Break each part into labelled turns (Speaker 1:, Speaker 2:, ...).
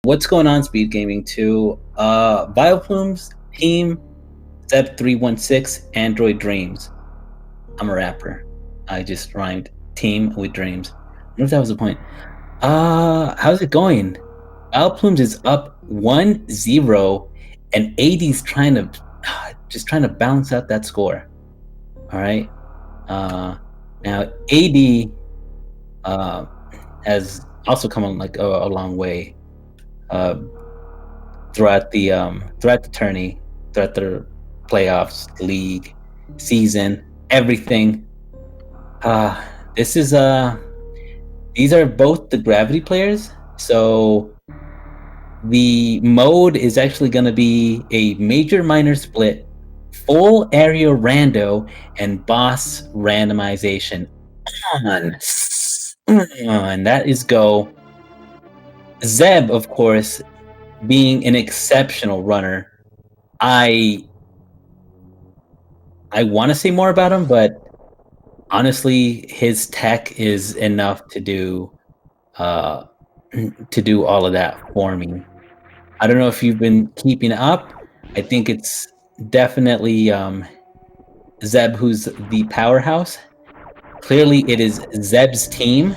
Speaker 1: What's going on, Speed Gaming 2? Vileplumes, Team, Zeb316, Android Dreams. I'm a rapper. I just rhymed team with dreams. I wonder if that was the point. How's it going? Vileplumes is up 1-0, and AD's trying to just trying to balance out that score. All right. Now AD has also come on like a long way. Throughout the tourney, throughout the playoffs, league, season, everything. This is these are both the gravity players, so the mode is actually going to be a major minor split, full area rando, and boss randomization on. That is go. Zeb, of course, being an exceptional runner. I want to say more about him, but honestly, his tech is enough to do all of that for me. I don't know if you've been keeping up. I think it's definitely Zeb who's the powerhouse. Clearly, it is Zeb's team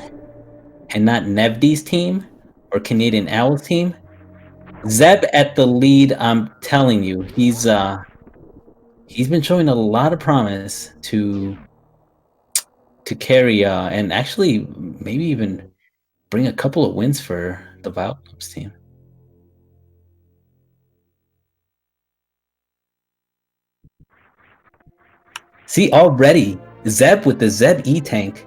Speaker 1: and not Nevdi's team or Canadian Owl's team. Zeb at the lead. I'm telling you, he's been showing a lot of promise to carry and actually maybe even bring a couple of wins for the Vileplumes team. See, already Zeb with the Zeb E-Tank.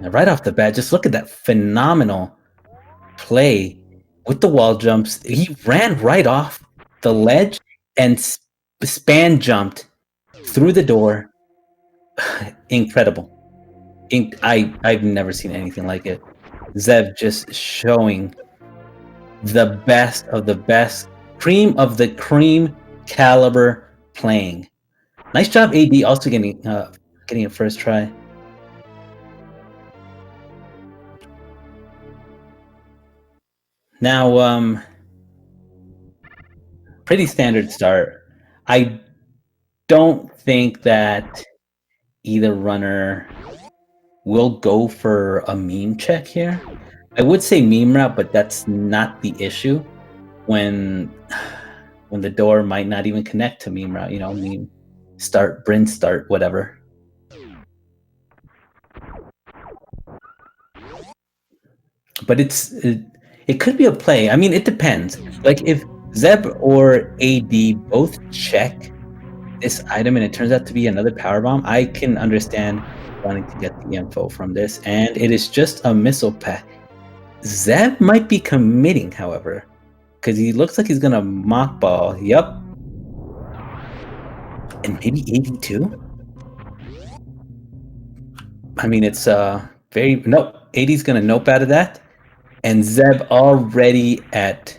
Speaker 1: Right off the bat, just look at that phenomenal play with the wall jumps. He ran right off the ledge and span jumped through the door. Incredible. I've never seen anything like it. Zeb just showing the best of the best, cream of the cream caliber playing. Nice job, AD, also getting a first try. Now, pretty standard start. I don't think that either runner will go for a meme check here. I would say meme route, but that's not the issue when the door might not even connect to meme route, meme start, Bryn start, whatever. But it could be a play. I mean, it depends. Like if Zeb or AD both check this item and it turns out to be another power bomb, I can understand wanting to get the info from this, and it is just a missile pack. Zeb might be committing, however, because he looks like he's gonna mock ball. Yup. And maybe 82. I mean, it's very nope. 80's gonna nope out of that, and Zeb already at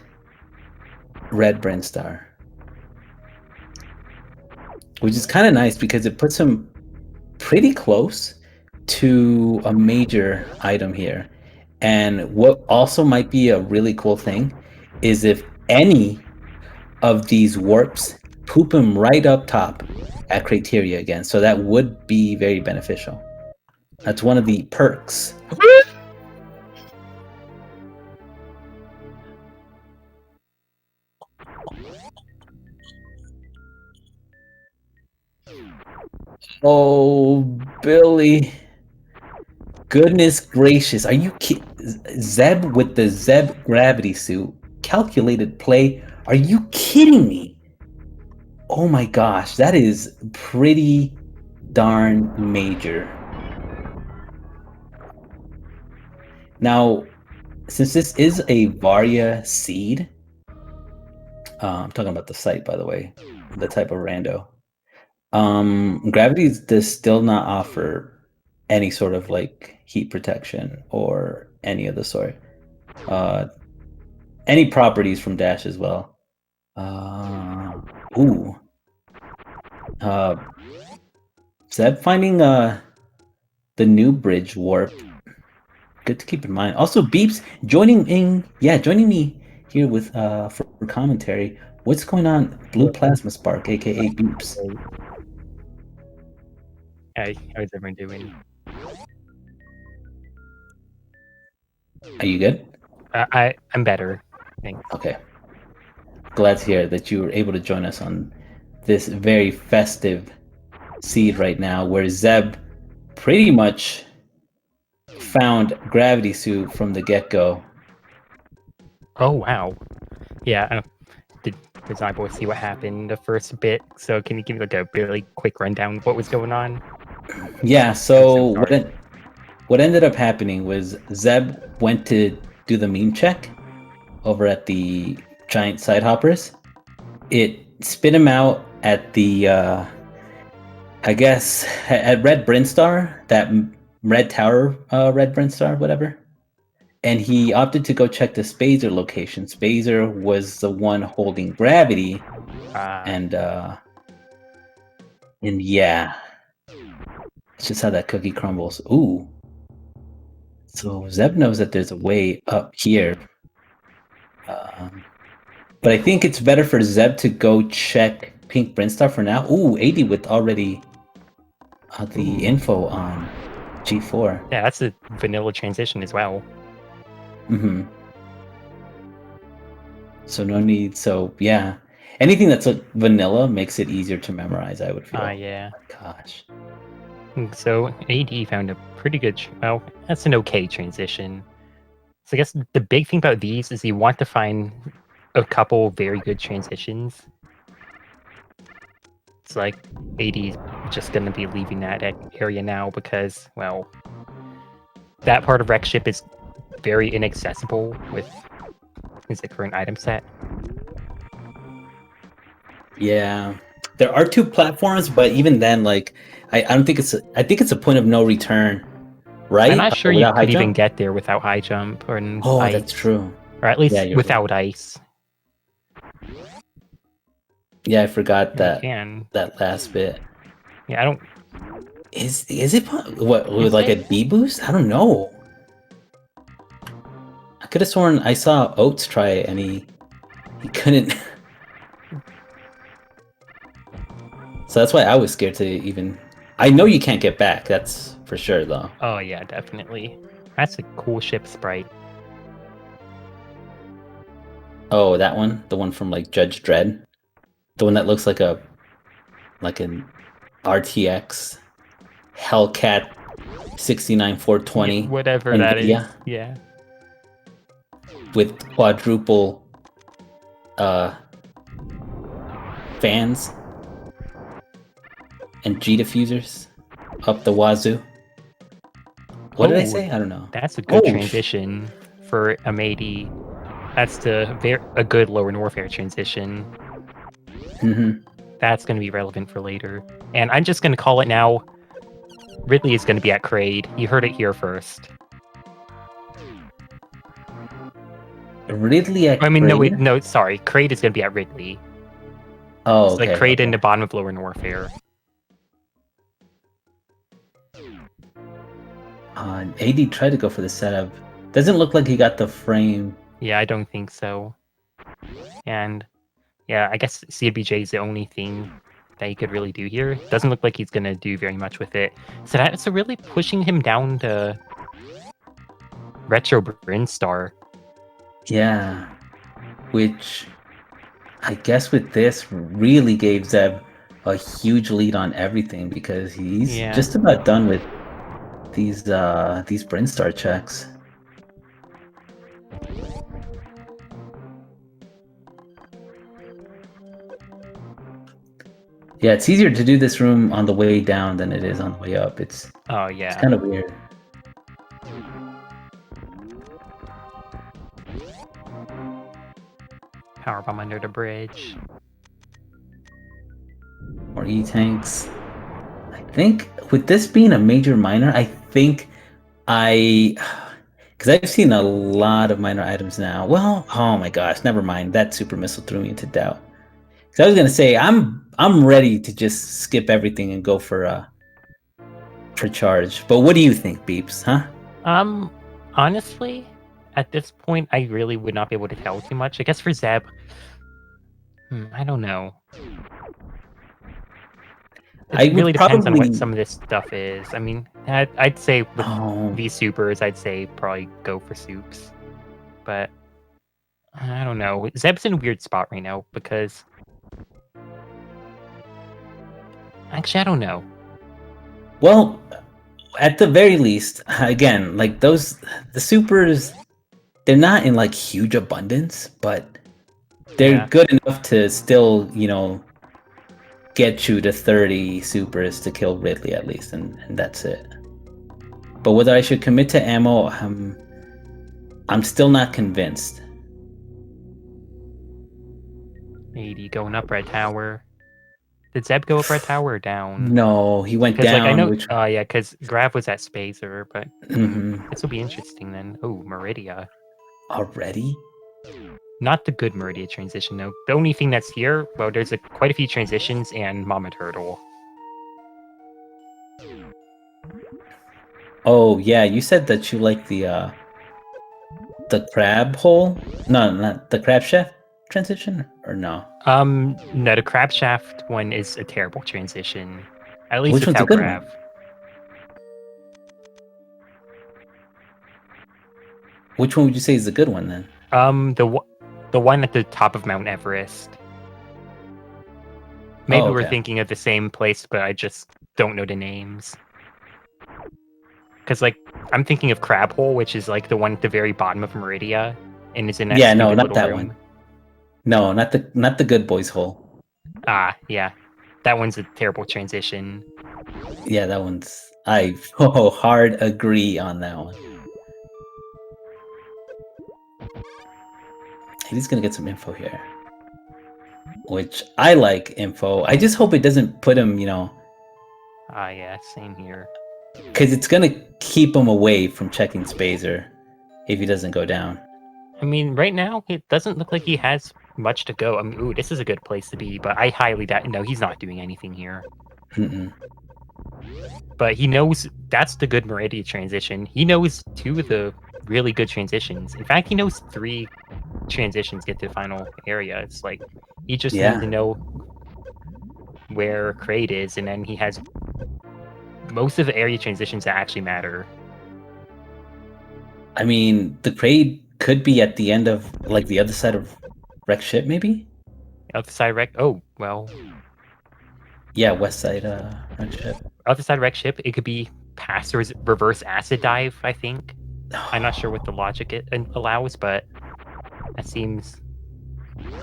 Speaker 1: Red Brinstar, which is kind of nice because it puts him pretty close to a major item here. And what also might be a really cool thing is if any of these warps poop him right up top at criteria again. So that would be very beneficial. That's one of the perks. Oh, Billy. Goodness gracious. Are you kidding? Zeb with the Zeb gravity suit. Calculated play. Are you kidding me? Oh my gosh. That is pretty darn major. Now, since this is a Varia seed, I'm talking about the site, by the way, the type of rando. Gravity does still not offer any sort of like heat protection or any of the sort. Any properties from Dash as well. Zeb finding the new bridge warp good to keep in mind. Also, Beeps joining me here with for commentary. What's going on, Blue Plasma Spark, aka Beeps?
Speaker 2: Hey, how's everyone doing?
Speaker 1: Are you good?
Speaker 2: I'm better. Thanks.
Speaker 1: Okay. Glad to hear that you were able to join us on this very festive seed right now, where Zeb pretty much found Gravity Suit from the get-go.
Speaker 2: Oh wow. Yeah. Did Cyborg see what happened the first bit? So can you give me like a really quick rundown of what was going on?
Speaker 1: Yeah.
Speaker 2: I'm
Speaker 1: So
Speaker 2: so sorry.
Speaker 1: what ended up happening was Zeb went to do the meme check over at the giant side hoppers. It spit him out at the I guess at Red Brinstar, that Red Tower, Red Brinstar, whatever. And he opted to go check the Spazer location. Spazer was the one holding Gravity, and yeah, it's just how that cookie crumbles. Ooh, so Zeb knows that there's a way up here, but I think it's better for Zeb to go check Pink Brinstar for now. Ooh, 80 with already the info on G4.
Speaker 2: Yeah, that's a vanilla transition as well.
Speaker 1: Mm-hmm. So no need. So yeah, anything that's like vanilla makes it easier to memorize, I would feel.
Speaker 2: Yeah.
Speaker 1: Oh my gosh.
Speaker 2: So AD found a pretty good. Well, that's an okay transition. So I guess the big thing about these is you want to find a couple very good transitions. It's like AD's just going to be leaving that area now because, well, that part of Wreck Ship is very inaccessible with his current item set.
Speaker 1: Yeah, there are two platforms, but even then, like, I don't think it's. I think it's a point of no return, right?
Speaker 2: I'm not sure you
Speaker 1: Without high
Speaker 2: could even
Speaker 1: jump.
Speaker 2: get there without high jump or
Speaker 1: Oh,
Speaker 2: ice.
Speaker 1: that's true.
Speaker 2: Or at
Speaker 1: Yeah,
Speaker 2: least
Speaker 1: you're
Speaker 2: without ice.
Speaker 1: Yeah, I forgot
Speaker 2: You can.
Speaker 1: that last bit.
Speaker 2: Yeah, I don't.
Speaker 1: Is it what with
Speaker 2: Is
Speaker 1: like a
Speaker 2: it?
Speaker 1: D boost? I don't know. I could have sworn I saw Oates try it and he couldn't. So that's why I was scared to even. I know you can't get back. That's for sure, though.
Speaker 2: Oh yeah, definitely. That's a cool ship sprite.
Speaker 1: Oh, that one, the one from like Judge Dredd, the one that looks like an RTX Hellcat 69420
Speaker 2: Yeah, whatever
Speaker 1: NVIDIA
Speaker 2: that is. Yeah.
Speaker 1: with quadruple fans and G diffusers up the wazoo. What did I say? I don't know.
Speaker 2: That's a good transition for a Matey. That's a good Lower Warfare transition.
Speaker 1: Mm-hmm.
Speaker 2: That's going to be relevant for later. And I'm just going to call it now. Ridley is going to be at Kraid. You heard it here first.
Speaker 1: Ridley at
Speaker 2: I mean,
Speaker 1: Kraid?
Speaker 2: no, sorry. Kraid is going to be at Ridley.
Speaker 1: Oh,
Speaker 2: it's
Speaker 1: okay.
Speaker 2: Like Kraid in the bottom of Lower Warfare.
Speaker 1: AD tried to go for the setup. Doesn't look like he got the frame.
Speaker 2: Yeah, I don't think so. And yeah, I guess CBJ is the only thing that he could really do here. Doesn't look like he's going to do very much with it. So that's really pushing him down to Retro Brinstar.
Speaker 1: Yeah. Which I guess with this really gave Zeb a huge lead on everything because he's just about done with these Brinstar checks. Yeah, it's easier to do this room on the way down than it is on the way up. It's kind of weird.
Speaker 2: Powerbomb under the bridge.
Speaker 1: More E-tanks. I think with this being a major minor, because I've seen a lot of minor items now. Well, oh my gosh, never mind. That super missile threw me into doubt. Because I was gonna say I'm ready to just skip everything and go for charge. But what do you think, Beeps? Huh?
Speaker 2: Honestly, at this point, I really would not be able to tell too much. I guess for Zeb, I don't know. It
Speaker 1: I
Speaker 2: really
Speaker 1: would
Speaker 2: depends on what
Speaker 1: probably.
Speaker 2: some of this stuff is. I mean, I'd say with
Speaker 1: Oh,
Speaker 2: these supers, I'd say probably go for soups. But I don't know. Zeb's in a weird spot right now because actually, I don't know.
Speaker 1: well, at the very least, again, like the supers, they're not in like huge abundance, but they're
Speaker 2: Yeah.
Speaker 1: good enough to still, get you to 30 supers to kill Ridley at least, and that's it. But whether I should commit to ammo, I'm still not convinced.
Speaker 2: 80 going up red tower. Did Zeb go up red tower or down?
Speaker 1: No, he went
Speaker 2: Because like I
Speaker 1: down,
Speaker 2: know,
Speaker 1: which.
Speaker 2: yeah, because Grav was at Spacer, but
Speaker 1: Mhm.
Speaker 2: this will be interesting then. Oh, Meridia.
Speaker 1: Already?
Speaker 2: Not the good Meridia transition, though. The only thing that's here, well, there's quite a few transitions and Mama Turtle.
Speaker 1: Oh yeah, you said that you like the crab hole? No, not the crab chef transition, or no?
Speaker 2: No, the Crab Shaft one is a terrible transition. At least
Speaker 1: Which
Speaker 2: it's
Speaker 1: one's a
Speaker 2: how
Speaker 1: good
Speaker 2: Grav.
Speaker 1: one? Which one would you say is the good one then?
Speaker 2: The one at the top of Mount Everest. Maybe
Speaker 1: Oh,
Speaker 2: we're
Speaker 1: okay.
Speaker 2: thinking of the same place, but I just don't know the names. Because like I'm thinking of Crab Hole, which is like the one at the very bottom of Meridia, and is in that
Speaker 1: Yeah, no,
Speaker 2: stupid
Speaker 1: not
Speaker 2: little
Speaker 1: that
Speaker 2: room.
Speaker 1: one. No, not the good boys hole.
Speaker 2: Ah, yeah, that one's a terrible transition.
Speaker 1: Yeah, that one's. I hard agree on that one. He's gonna get some info here, which I like info. I just hope it doesn't put him,
Speaker 2: Ah, yeah, same here.
Speaker 1: because it's gonna keep him away from checking Spazer if he doesn't go down.
Speaker 2: I mean, right now it doesn't look like he has much to go. I mean, ooh, this is a good place to be, but I highly doubt. No, he's not doing anything here.
Speaker 1: Mm-mm.
Speaker 2: But he knows that's the good Meridia transition. He knows two of the really good transitions. In fact, he knows three transitions get to the final area. It's like he just needs to
Speaker 1: Yeah,
Speaker 2: know where Kraid is, and then he has most of the area transitions that actually matter.
Speaker 1: I mean the crate could be at the end of like the other side of wreck ship, maybe.
Speaker 2: Other side wreck. Oh well,
Speaker 1: Yeah, west side wreck ship.
Speaker 2: other side wreck ship. It could be past or reverse acid dive. I think. I'm not sure what the logic it allows, but that seems.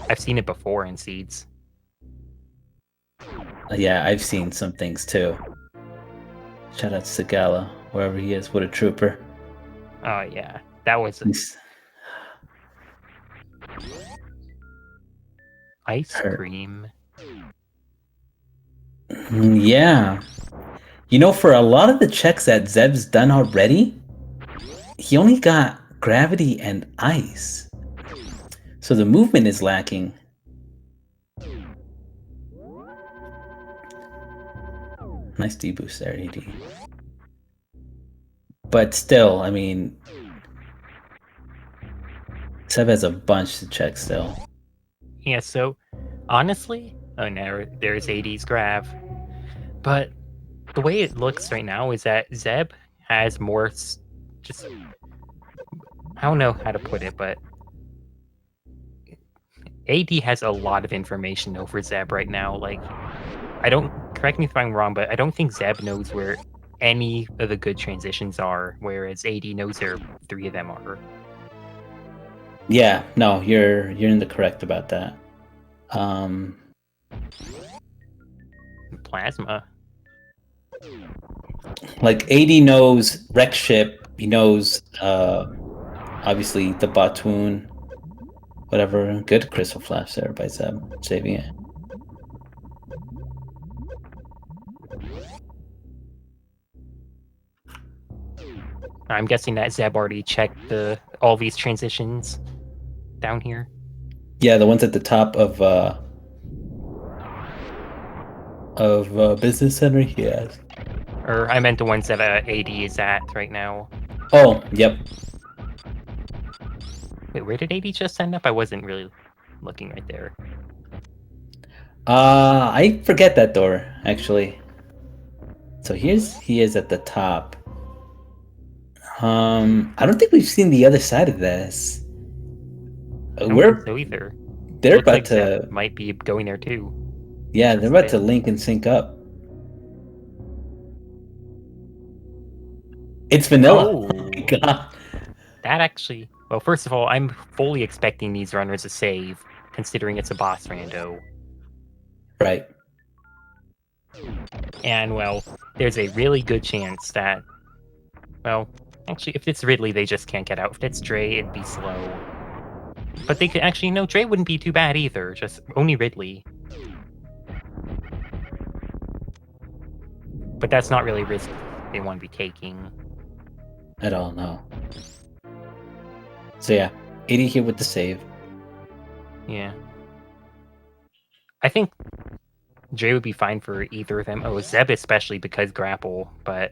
Speaker 2: I've seen it before in seeds.
Speaker 1: Yeah, I've seen some things too. Shout out to Sagala, wherever he is. What a trooper.
Speaker 2: Oh yeah, that was
Speaker 1: He's
Speaker 2: ice
Speaker 1: hurt.
Speaker 2: cream.
Speaker 1: Yeah. For a lot of the checks that Zeb's done already, he only got gravity and ice. So the movement is lacking. Nice deboost there, AD. But still, I mean, Zeb has a bunch to check still.
Speaker 2: Yeah, so honestly, oh no, there's 80's Grav. But the way it looks right now is that Zeb has more just I don't know how to put it, but AD has a lot of information over Zeb right now. Like I don't correct me if I'm wrong, but I don't think Zeb knows where any of the good transitions are, whereas AD knows where three of them are.
Speaker 1: Yeah, no, you're in the correct about that.
Speaker 2: Plasma.
Speaker 1: Like AD knows wreck ship, he knows obviously the Batoon, whatever. Good crystal flash there by Zeb, saving it.
Speaker 2: I'm guessing that Zeb already checked all these transitions down here.
Speaker 1: Yeah, the ones at the top of business center. Yes.
Speaker 2: Or I meant the ones that AD is at right now.
Speaker 1: Oh, yep.
Speaker 2: Wait, where did 80 just end up? I wasn't really looking right there.
Speaker 1: I forget that door, actually. So he is at the top. I don't think we've seen the other side of this.
Speaker 2: I don't think so either. It
Speaker 1: They're
Speaker 2: looks
Speaker 1: about
Speaker 2: like Zeb
Speaker 1: to,
Speaker 2: might be going there too.
Speaker 1: yeah, they're
Speaker 2: Just
Speaker 1: about to
Speaker 2: there.
Speaker 1: link and sync up. It's vanilla. Oh my
Speaker 2: Oh,
Speaker 1: god.
Speaker 2: that actually. Well, first of all, I'm fully expecting these runners to save, considering it's a boss rando.
Speaker 1: Right.
Speaker 2: And, well, there's a really good chance that, well, actually, if it's Ridley, they just can't get out. If it's Dre, it'd be slow. But they could actually, no, Dre wouldn't be too bad either, just only Ridley. But that's not really a risk they want to be taking.
Speaker 1: At all, no. So yeah, 80 here with the save.
Speaker 2: Yeah. I think Dre would be fine for either of them. Oh, Zeb especially because grapple, but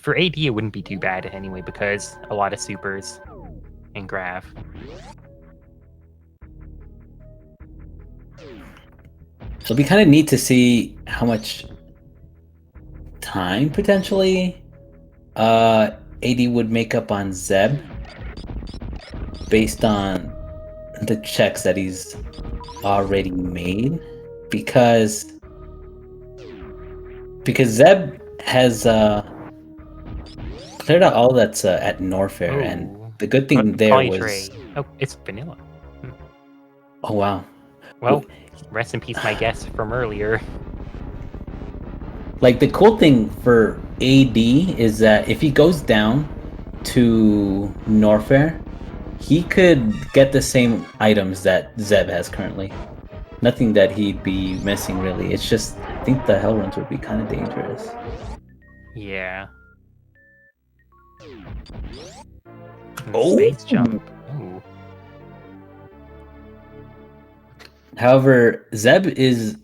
Speaker 2: for AD it wouldn't be too bad anyway because a lot of supers and graph.
Speaker 1: So it'll be kind of neat to see how much time potentially AD would make up on Zeb based on the checks that he's already made, because Zeb has cleared out all that's at Norfair, and
Speaker 2: Oh,
Speaker 1: the good thing there
Speaker 2: probably
Speaker 1: was,
Speaker 2: Dre. Oh, it's vanilla.
Speaker 1: oh wow,
Speaker 2: Well, rest in peace, my guess from earlier.
Speaker 1: like the cool thing for AD is that if he goes down to Norfair, he could get the same items that Zeb has currently. Nothing that he'd be missing really. It's just, I think the hell runs would be kind of dangerous.
Speaker 2: Yeah.
Speaker 1: Oh.
Speaker 2: Space jump. Ooh.
Speaker 1: However, Zeb is,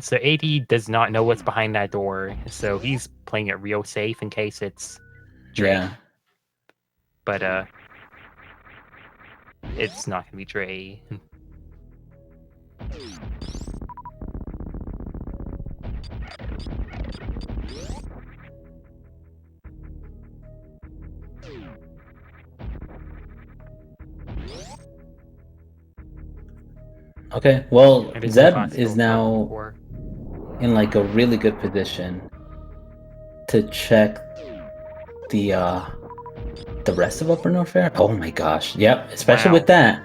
Speaker 2: So AD does not know what's behind that door, so he's playing it real safe in case it's Dre.
Speaker 1: yeah.
Speaker 2: But it's not gonna be Dre.
Speaker 1: Okay, well,
Speaker 2: It is
Speaker 1: Zeb is
Speaker 2: impossible to park
Speaker 1: now
Speaker 2: before.
Speaker 1: in like a really good position to check the rest of Upper Norfair. Oh my gosh, yep, especially
Speaker 2: Wow.
Speaker 1: with that.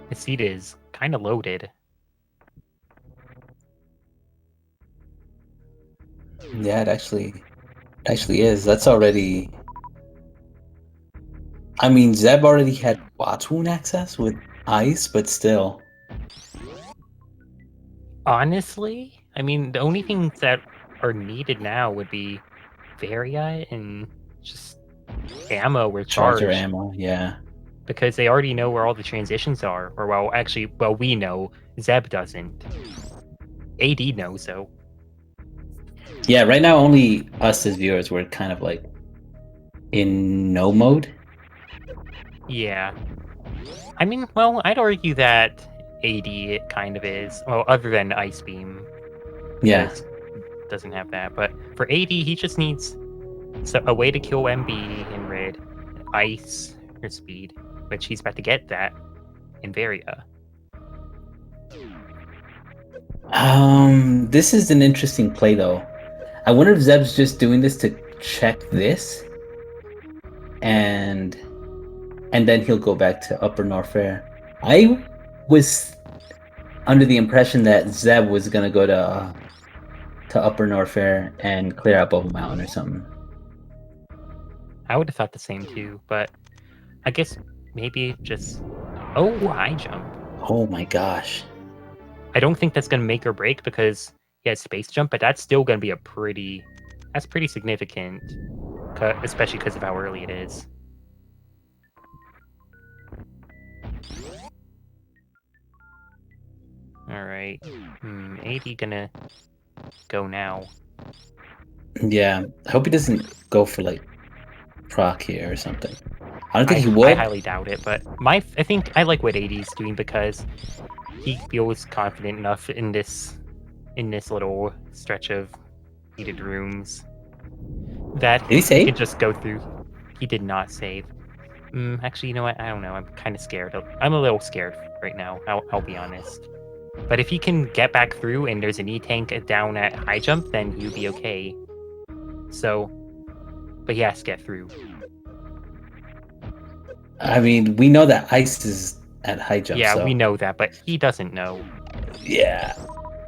Speaker 2: The seat is kind of loaded.
Speaker 1: Yeah, it actually is. That's already. I mean, Zeb already had Watch Wound access with Ice, but still.
Speaker 2: Honestly, I mean, the only things that are needed now would be Varia and just ammo or
Speaker 1: Charger
Speaker 2: charge.
Speaker 1: ammo, yeah.
Speaker 2: Because they already know where all the transitions are. Or, well, actually, we know. Zeb doesn't. AD knows, though.
Speaker 1: Yeah, right now only us as viewers were kind of like in no mode.
Speaker 2: Yeah. I mean, well, I'd argue that AD it kind of is. Well, other than Ice Beam.
Speaker 1: Yeah.
Speaker 2: Because it doesn't have that. But for AD, he just needs a way to kill MB in red, Ice, or Speed, which he's about to get that in Varia.
Speaker 1: This is an interesting play though. I wonder if Zeb's just doing this to check this, and then he'll go back to Upper Norfair. I was under the impression that Zeb was gonna go to Upper Norfair and clear out Bubble Mountain or something.
Speaker 2: I would have thought the same too, but I guess maybe just high jump.
Speaker 1: Oh my gosh.
Speaker 2: I don't think that's gonna make or break because he has space jump, but that's still gonna be that's pretty significant, especially because of how early it is. All right, AD gonna go now.
Speaker 1: Yeah, I hope he doesn't go for like proc here or something. I don't think
Speaker 2: I
Speaker 1: he would.
Speaker 2: highly doubt it, but I think I like what AD's doing because he feels confident enough in this little stretch of heated rooms that
Speaker 1: Did he
Speaker 2: he
Speaker 1: save?
Speaker 2: can just go through. He did not save. Actually, you know what? I don't know. I'm kind of scared. I'm a little scared right now. I'll be honest. But if he can get back through and there's an E-tank down at high jump, then he'll be okay. So, but he has to get through.
Speaker 1: I mean, we know that ice is at high jump.
Speaker 2: Yeah,
Speaker 1: so.
Speaker 2: we know that, but he doesn't know.
Speaker 1: Yeah.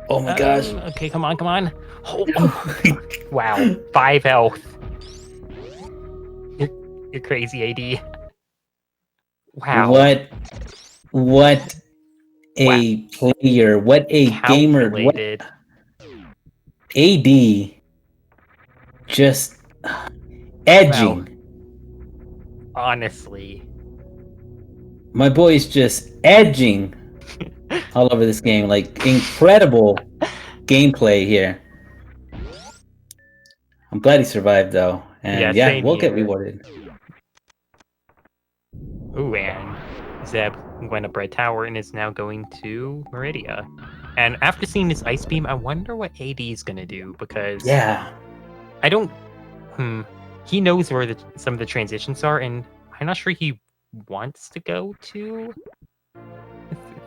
Speaker 1: Oh my gosh.
Speaker 2: Okay, come on. Oh, wow, 5 health. You're crazy, AD. Wow.
Speaker 1: What a player. What a gamer. What
Speaker 2: Calculated.
Speaker 1: AD just edging.
Speaker 2: Wow. Honestly.
Speaker 1: My boy is just edging all over this game. Like, incredible gameplay here. I'm glad he survived, though. And yeah,
Speaker 2: same
Speaker 1: we'll get
Speaker 2: here.
Speaker 1: rewarded.
Speaker 2: Ooh, and Zeb went up Red Tower and is now going to Meridia. And after seeing this Ice Beam, I wonder what AD is going to do, because...
Speaker 1: Yeah.
Speaker 2: I don't... He knows where some of the transitions are, and I'm not sure he wants to go to...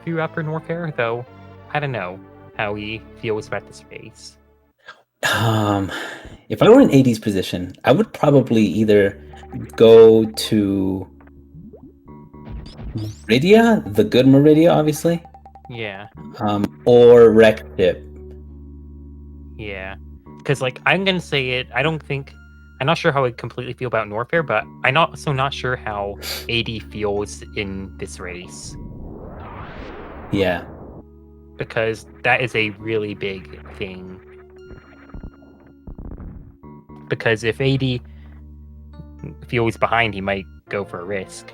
Speaker 2: through Upper Norfair, though. I don't know how he feels about the space.
Speaker 1: If I were in AD's position, I would probably either go to Meridia, the good Meridia, obviously.
Speaker 2: Yeah.
Speaker 1: Or Wreck Ship.
Speaker 2: Yeah. Because, like, I'm going to say it, I'm not sure how I completely feel about Norfair, but I'm also not sure how AD feels in this race.
Speaker 1: Yeah.
Speaker 2: Because that is a really big thing. Because if AD feels behind, he might go for a risk.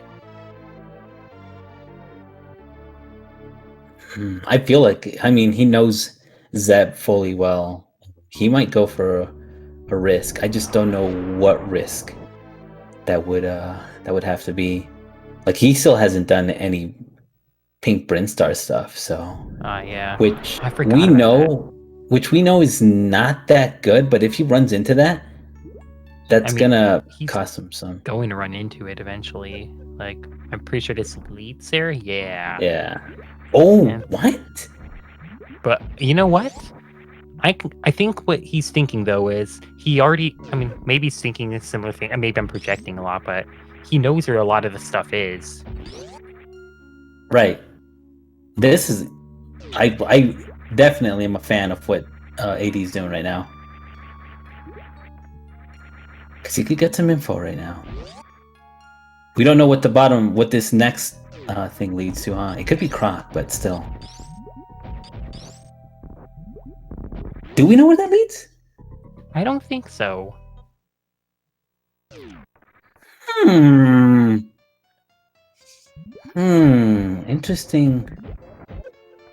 Speaker 1: I feel like, I mean, he knows Zeb fully well. He might go for a risk. I just don't know what risk that would have to be. Like, he still hasn't done any Pink Brinstar stuff, so
Speaker 2: Yeah.
Speaker 1: which
Speaker 2: I forgot
Speaker 1: we
Speaker 2: about
Speaker 1: know which we know is not that good, but if he runs into that, that's gonna cost him some.
Speaker 2: Going to run into it eventually. Like, I'm pretty sure this leads there.
Speaker 1: Yeah. Oh, what?
Speaker 2: But you know what? I think what he's thinking, though, is maybe he's thinking a similar thing. And maybe I'm projecting a lot, but he knows where a lot of the stuff is.
Speaker 1: Right. This is... I definitely am a fan of what AD's doing right now. Because he could get some info right now. We don't know what this next thing leads to, huh? It could be Croc, but still. Do we know where that leads?
Speaker 2: I don't think so.
Speaker 1: Interesting.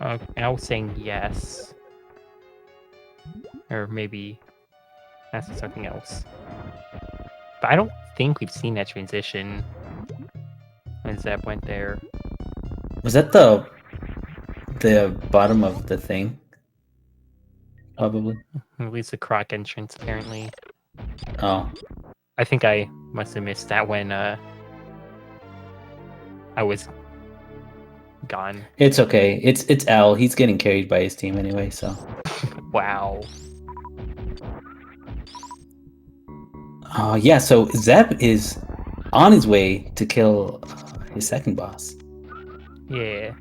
Speaker 2: I was saying yes. Or maybe that's something else. But I don't think we've seen that transition when Zeb went there.
Speaker 1: Was that the bottom of the thing? Probably.
Speaker 2: At least the Croc entrance, apparently.
Speaker 1: Oh.
Speaker 2: I think I must have missed that when I was gone.
Speaker 1: It's okay. It's Al. He's getting carried by his team anyway, so.
Speaker 2: Wow.
Speaker 1: Yeah, so Zeb is on his way to kill his second boss.
Speaker 2: Yeah.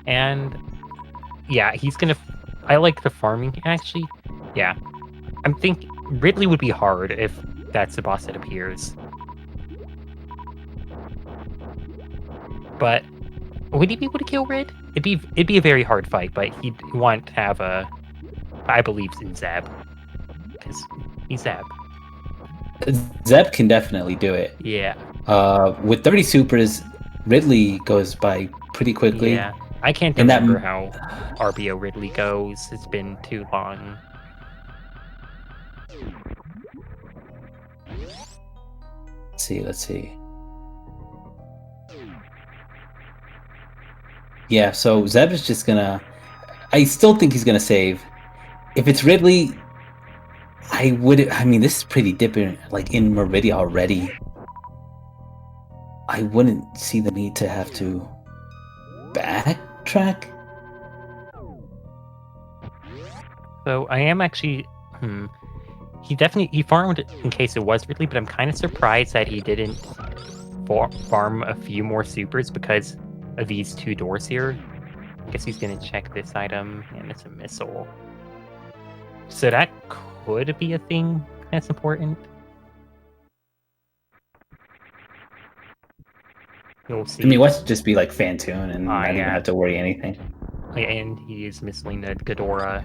Speaker 2: And yeah, he's gonna... I like the farming, actually. Yeah. I'm thinking Ridley would be hard if that's the boss that appears. But would he be able to kill Rid? It'd be a very hard fight, but he'd want to have I believe in Zeb. Because he's Zeb.
Speaker 1: Zeb can definitely do it.
Speaker 2: Yeah.
Speaker 1: With 30 supers, Ridley goes by pretty quickly.
Speaker 2: Yeah. I can't remember how RBO Ridley goes. It's been too long.
Speaker 1: Let's see. Yeah, so Zeb is just gonna... I still think he's gonna save. If it's Ridley, I would... I mean, this is pretty dipping, like, in Meridia already. I wouldn't see the need to have to backtrack.
Speaker 2: So I am actually... He farmed in case it was Ridley, but I'm kind of surprised that he didn't farm a few more supers because of these 2 doors here. I guess he's going to check this item, and it's a missile. So that could be a thing that's important. You'll see.
Speaker 1: I mean, let's just be like Fantoon and not even
Speaker 2: yeah.
Speaker 1: have to worry anything.
Speaker 2: And he is missing the Ghidorah,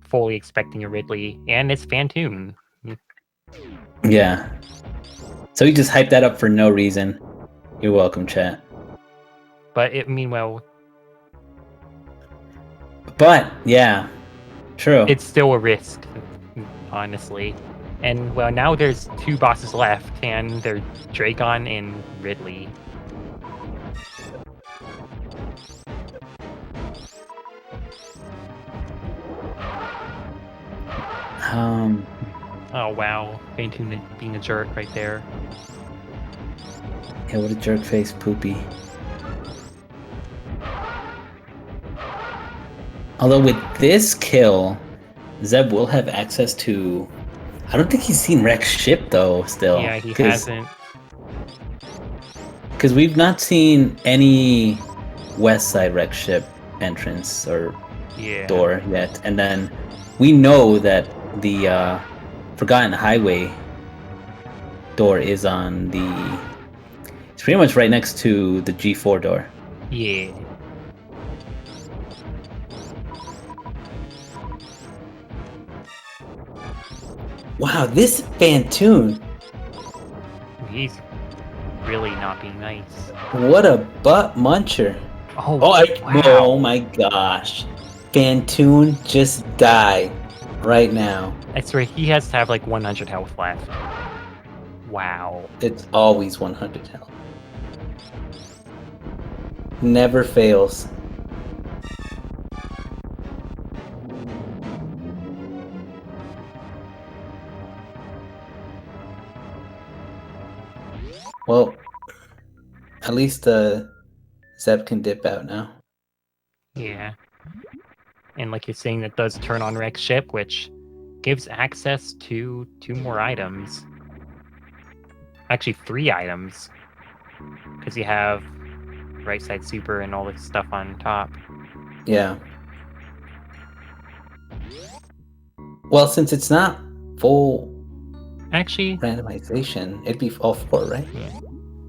Speaker 2: fully expecting a Ridley, and it's Fantoon.
Speaker 1: Yeah. So he just hyped that up for no reason. You're welcome, chat.
Speaker 2: But meanwhile...
Speaker 1: But, yeah. True.
Speaker 2: It's still a risk, honestly. And, well, now there's 2 bosses left, and they're Dragon and Ridley. Oh, wow. Fantoon being a jerk right there.
Speaker 1: Yeah, what a jerk face, Poopy. Although with this kill, Zeb will have access to... I don't think he's seen Rex ship, though, still.
Speaker 2: Yeah, he hasn't.
Speaker 1: Because we've not seen any West Side Rex ship entrance or door yet. And then we know that the Forgotten Highway door is on the... It's pretty much right next to the G4 door.
Speaker 2: Yeah.
Speaker 1: Wow, this Fantoon.
Speaker 2: He's really not being nice.
Speaker 1: What a butt muncher.
Speaker 2: Oh, wow.
Speaker 1: Oh my gosh. Fantoon just died right now.
Speaker 2: I swear, he has to have like 100 health left. Wow.
Speaker 1: It's always 100 health. Never fails. Well, at least Zeb can dip out now.
Speaker 2: Yeah. And like you're saying, that does turn on Rex ship, which gives access to 2 more items. Actually, 3 items. Because you have right side super and all this stuff on top.
Speaker 1: Yeah. Well, since it's not full
Speaker 2: Actually,
Speaker 1: randomization, it'd be all 4, right?
Speaker 2: Yeah.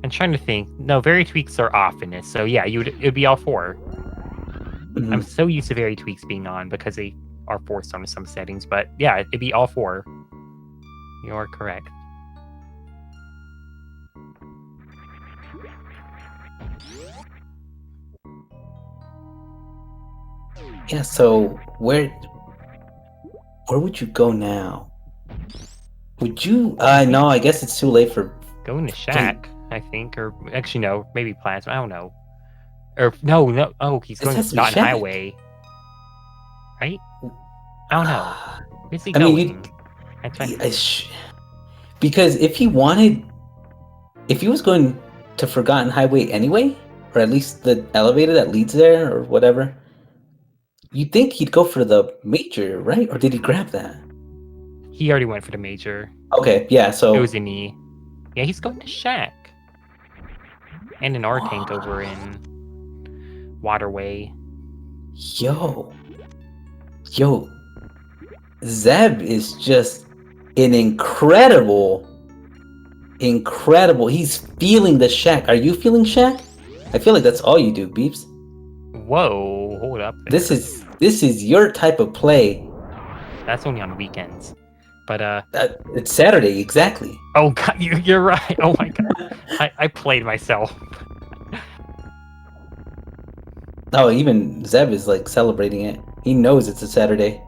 Speaker 2: I'm trying to think. No, Very Tweaks are off in this, so yeah, it'd be all 4.
Speaker 1: Mm-hmm.
Speaker 2: I'm so used to Very Tweaks being on because they are forced on some settings, but yeah, it'd be all 4. You're correct.
Speaker 1: Yeah, so where would you go now? Would you... no, I guess it's too late for...
Speaker 2: Going to Shack, I think, or actually no, maybe Plasma, I don't know. Or no, oh, he's going to Forgotten Highway. Right? I don't know. Where's he going?
Speaker 1: Because if he was going to Forgotten Highway anyway, or at least the elevator that leads there, or whatever, you'd think he'd go for the major, right? Or did he grab that?
Speaker 2: He already went for the major.
Speaker 1: Okay, yeah, so...
Speaker 2: It was an E. Yeah, he's going to Shack. And an R-Tank over in Waterway.
Speaker 1: Yo, Zeb is just an incredible. He's feeling the Shack. Are you feeling Shack? I feel like that's all you do, Beeps.
Speaker 2: Whoa, hold up. There.
Speaker 1: This is your type of play.
Speaker 2: That's only on weekends. But
Speaker 1: it's Saturday, exactly.
Speaker 2: Oh god, you're right. Oh my god. I played myself.
Speaker 1: Oh, even Zeb is like celebrating it. He knows it's a Saturday.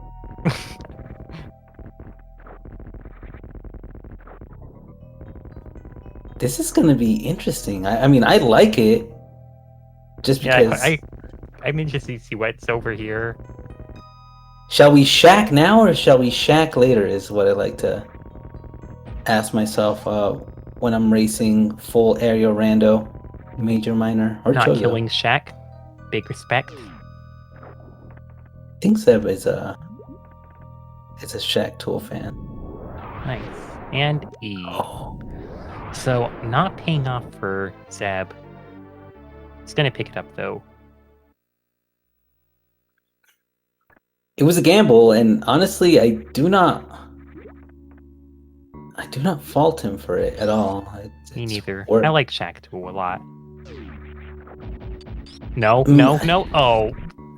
Speaker 1: This is gonna be interesting. I mean, I like it just
Speaker 2: Yeah,
Speaker 1: because.
Speaker 2: I'm interested to see what's over here.
Speaker 1: Shall we shack now or shall we shack later? Is what I like to ask myself when I'm racing full aerial rando, major, minor, or
Speaker 2: Not
Speaker 1: chojo.
Speaker 2: killing Shaq. Big respect.
Speaker 1: I think Zeb is a Shack Tool fan.
Speaker 2: Nice. And E.
Speaker 1: Oh,
Speaker 2: So, not paying off for Zeb. He's gonna pick it up, though.
Speaker 1: it was a gamble, and honestly, I do not fault him for it at all.
Speaker 2: Me
Speaker 1: It's
Speaker 2: neither.
Speaker 1: work.
Speaker 2: I like Shaq Tool a lot. No. Oh,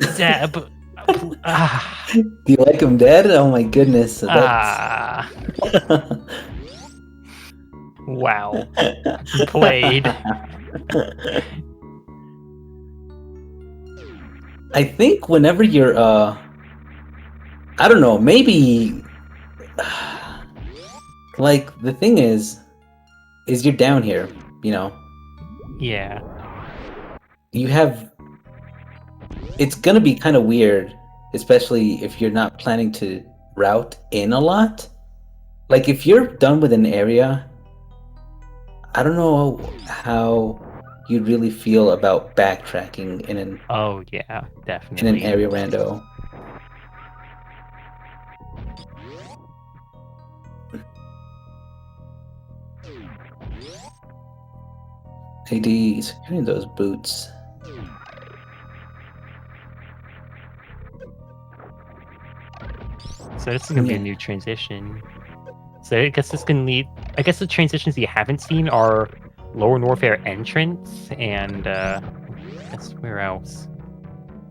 Speaker 2: Zeb. Ah.
Speaker 1: Do you like him dead? Oh my goodness. So
Speaker 2: Ah. Wow. Played.
Speaker 1: I think whenever you're I don't know, maybe like the thing is you're down here, you know.
Speaker 2: Yeah.
Speaker 1: You have it's gonna be kind of weird, especially if you're not planning to route in a lot. Like if you're done with an area, I don't know how you'd really feel about backtracking in an
Speaker 2: Oh, yeah, definitely.
Speaker 1: area rando. AD securing those boots.
Speaker 2: So this is gonna be a new transition. So I guess this can lead. I guess the transitions you haven't seen are Lower Norfair entrance and guess where else?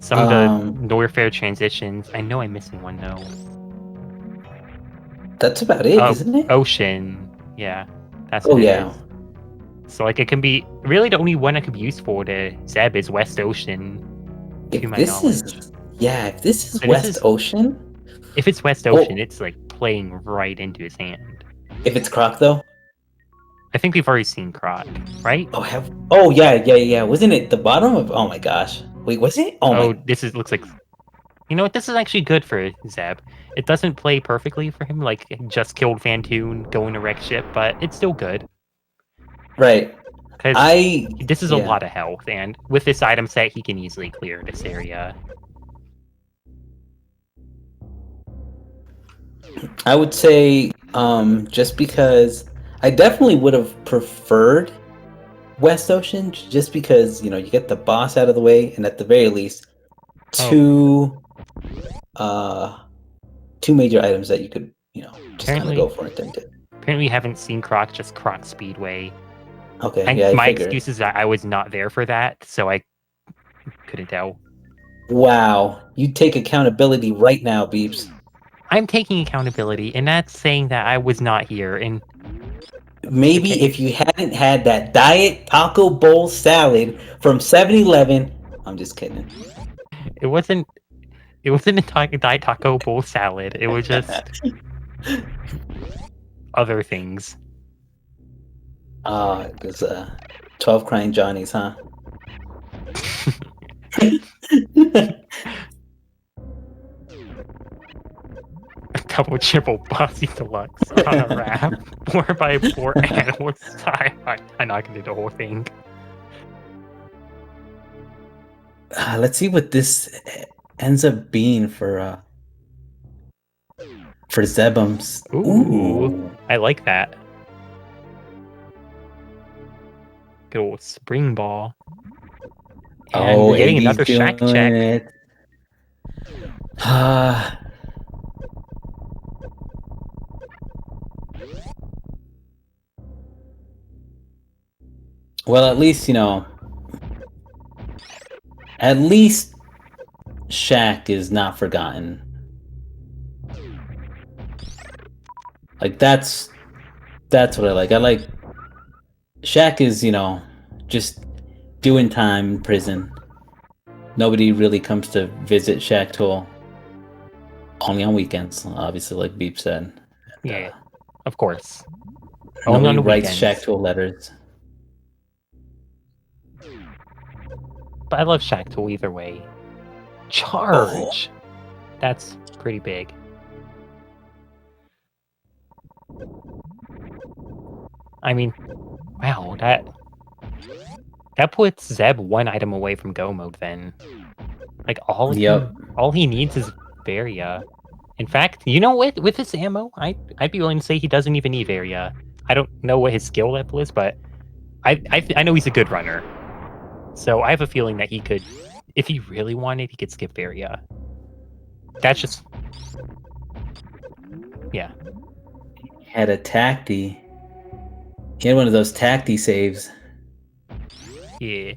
Speaker 2: Some of the Norfair transitions. I know I'm missing one though.
Speaker 1: That's about it, isn't it?
Speaker 2: Ocean. Yeah, that's
Speaker 1: Oh
Speaker 2: what it
Speaker 1: yeah.
Speaker 2: is. So like it can be really the only one it could be used for to Zeb is West Ocean.
Speaker 1: If
Speaker 2: To my
Speaker 1: this
Speaker 2: knowledge.
Speaker 1: if this is
Speaker 2: So
Speaker 1: West Ocean.
Speaker 2: If it's West Ocean, it's like playing right into his hand.
Speaker 1: If it's Croc though?
Speaker 2: I think we've already seen Croc, right?
Speaker 1: Oh yeah. Wasn't it the bottom of oh my gosh. Wait, was it? Oh my
Speaker 2: looks like you know what, this is actually good for Zeb. It doesn't play perfectly for him, like just killed Fantoon, going to wreck ship, but it's still good.
Speaker 1: Right.
Speaker 2: Because this is a lot of health, and with this item set, he can easily clear this area.
Speaker 1: I would say just because I definitely would have preferred West Ocean just because, you get the boss out of the way and at the very least two major items that you could, just kind of go for it.
Speaker 2: Apparently we haven't seen Croc, just Croc Speedway.
Speaker 1: Okay,
Speaker 2: my excuse is that I was not there for that, so I couldn't tell.
Speaker 1: Wow, you take accountability right now, Beeps.
Speaker 2: I'm taking accountability, and that's saying that I was not here. And
Speaker 1: maybe if you hadn't had that diet taco bowl salad from 7-Eleven, I'm just kidding.
Speaker 2: It wasn't a diet taco bowl salad. It was just other things.
Speaker 1: It was 12 Crying Johnnies, huh?
Speaker 2: Double triple bossy deluxe on a wrap, 4x4 animal style. I'm not gonna do the whole thing.
Speaker 1: Let's see what this ends up being for Zebums.
Speaker 2: Ooh, I like that. Good old spring ball. And we're getting another shack check.
Speaker 1: Well, at least, at least Shaq is not forgotten. Like, that's what I like. I like Shaq is, just doing time in prison. Nobody really comes to visit Shaq Tool. Only on weekends, obviously, like Beep said.
Speaker 2: Yeah, of course.
Speaker 1: Nobody writes Shaq Tool letters.
Speaker 2: But I love Shackle either way. Charge! That's pretty big. I mean, wow, that puts Zeb one item away from go mode then. Like all he needs is Varia. In fact, you know what? With his ammo, I'd be willing to say he doesn't even need Varia. I don't know what his skill level is, but I know he's a good runner. So I have a feeling that he could, if he really wanted, he could skip Varia. That's just, yeah.
Speaker 1: He had a tacti. He had one of those tacti saves.
Speaker 2: Yeah.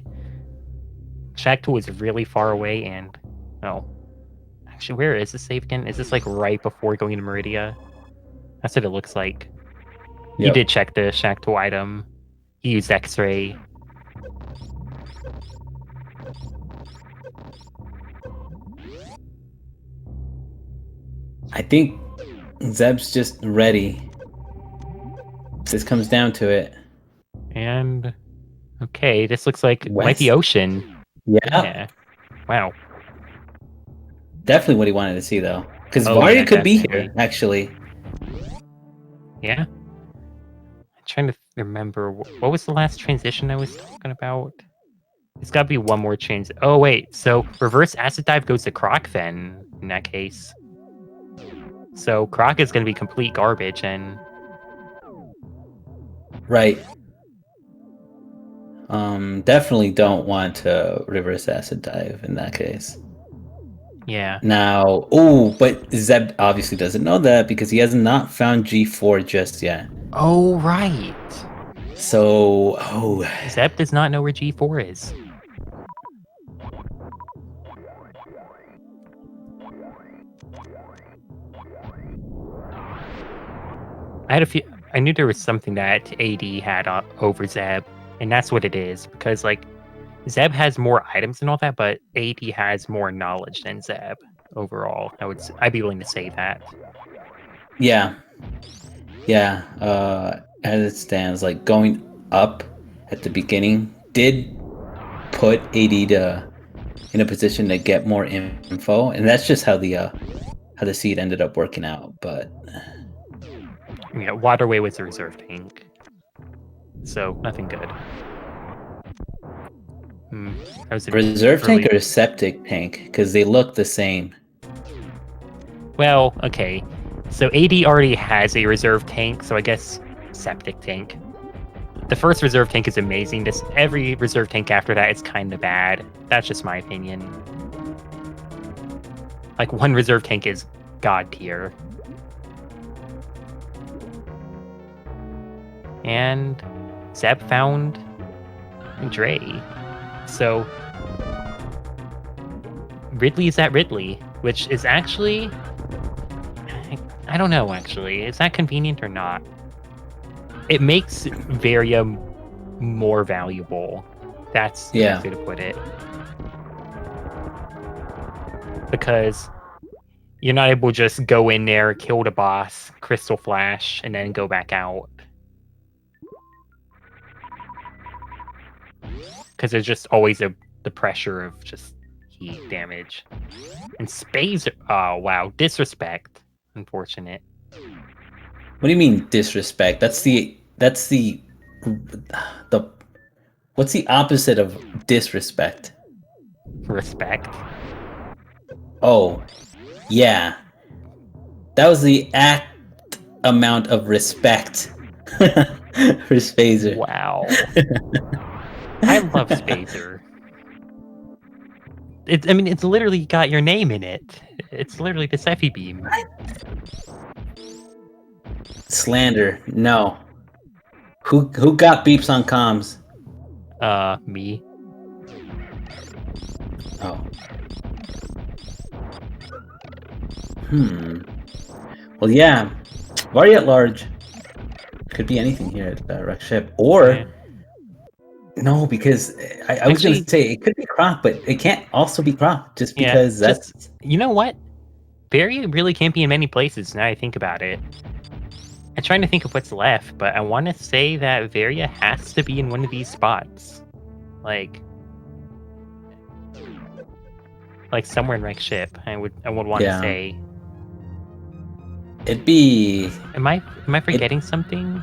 Speaker 2: Shackle is really far away, and actually, where is the save again? Is this like right before going to Meridia? That's what it looks like. He did check the Shackle item. He used X-ray.
Speaker 1: I think Zeb's just ready. This comes down to it.
Speaker 2: And okay, this looks like might be Ocean.
Speaker 1: Yeah.
Speaker 2: Wow.
Speaker 1: Definitely what he wanted to see, though. Because Varia could be here, actually.
Speaker 2: Yeah. I'm trying to remember. What was the last transition I was talking about? It's got to be one more change. Oh, wait. So reverse acid dive goes to Croc then, in that case. So Croc is going to be complete garbage, and...
Speaker 1: Right. Definitely don't want to reverse acid dive in that case.
Speaker 2: Yeah.
Speaker 1: Now, but Zeb obviously doesn't know that because he has not found G4 just yet.
Speaker 2: Oh, right.
Speaker 1: So,
Speaker 2: Zeb does not know where G4 is. I knew there was something that AD had over Zeb, and that's what it is. Because, like, Zeb has more items and all that, but AD has more knowledge than Zeb overall. I'd be willing to say that.
Speaker 1: Yeah. As it stands, like going up at the beginning did put AD in a position to get more info, and that's just how the seed ended up working out. But
Speaker 2: yeah, Waterway was a reserve tank, so nothing good.
Speaker 1: Reserve tank or a septic tank? Because they look the same.
Speaker 2: Well, okay. So AD already has a reserve tank, so I guess septic tank. The first reserve tank is amazing. Every reserve tank after that is kind of bad. That's just my opinion. Like, one reserve tank is god tier. And Zeb found Dre. So Ridley is at Ridley, which is actually... I don't know, actually. Is that convenient or not? It makes Varia more valuable. That's the way to put it. Because you're not able to just go in there, kill the boss, Crystal Flash, and then go back out. Because there's just always the pressure of just heat damage. And Space... Oh, wow. Disrespect. Unfortunate.
Speaker 1: What do you mean disrespect? That's the what's the opposite of disrespect?
Speaker 2: Respect.
Speaker 1: Oh, yeah. That was the amount of respect for Spazer.
Speaker 2: Wow. I love Spazer. It's literally got your name in it. It's literally the Sephi beam.
Speaker 1: Slander. No. Who got beeps on comms?
Speaker 2: Me.
Speaker 1: Oh. Well, yeah. Varia at large. Could be anything here at Wreck Ship. Or... No, because I was going to say it could be Croc, but it can't also be Croc just because that's...
Speaker 2: You know what? Varia really can't be in many places now I think about it. I'm trying to think of what's left, but I want to say that Varia has to be in one of these spots. Like, like somewhere in Wreck Ship. I would want to
Speaker 1: Yeah.
Speaker 2: say.
Speaker 1: It'd be.
Speaker 2: Am I forgetting something?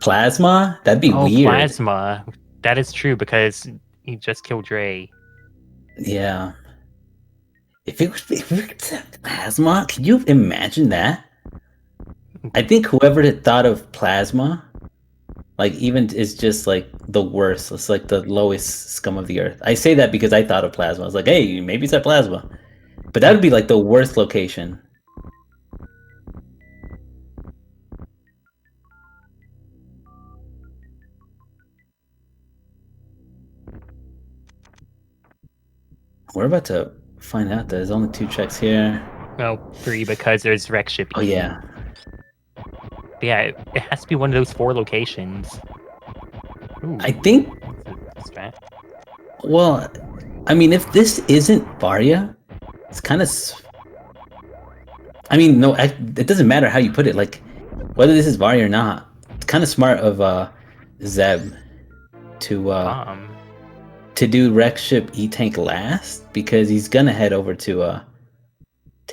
Speaker 1: Plasma? That'd be
Speaker 2: Oh,
Speaker 1: weird.
Speaker 2: Plasma. That is true because he just killed Ray.
Speaker 1: Yeah. If it was Plasma, can you imagine that? I think whoever had thought of Plasma, like, even is just like the worst. It's like the lowest scum of the earth. I say that because I thought of Plasma. I was like, hey, maybe it's at Plasma. But that would be like the worst location. We're about to find out there's only 2 checks here.
Speaker 2: Well, 3 because there's Wreck Ship.
Speaker 1: Oh, yeah.
Speaker 2: But yeah, it has to be one of those 4 locations. Ooh,
Speaker 1: I think. Well, I mean, if this isn't Varia, it's kind of. I mean, no, it doesn't matter how you put it. Like, whether this is Varia or not, it's kind of smart of Zeb to do Wreck Ship E-Tank last, because he's gonna head over to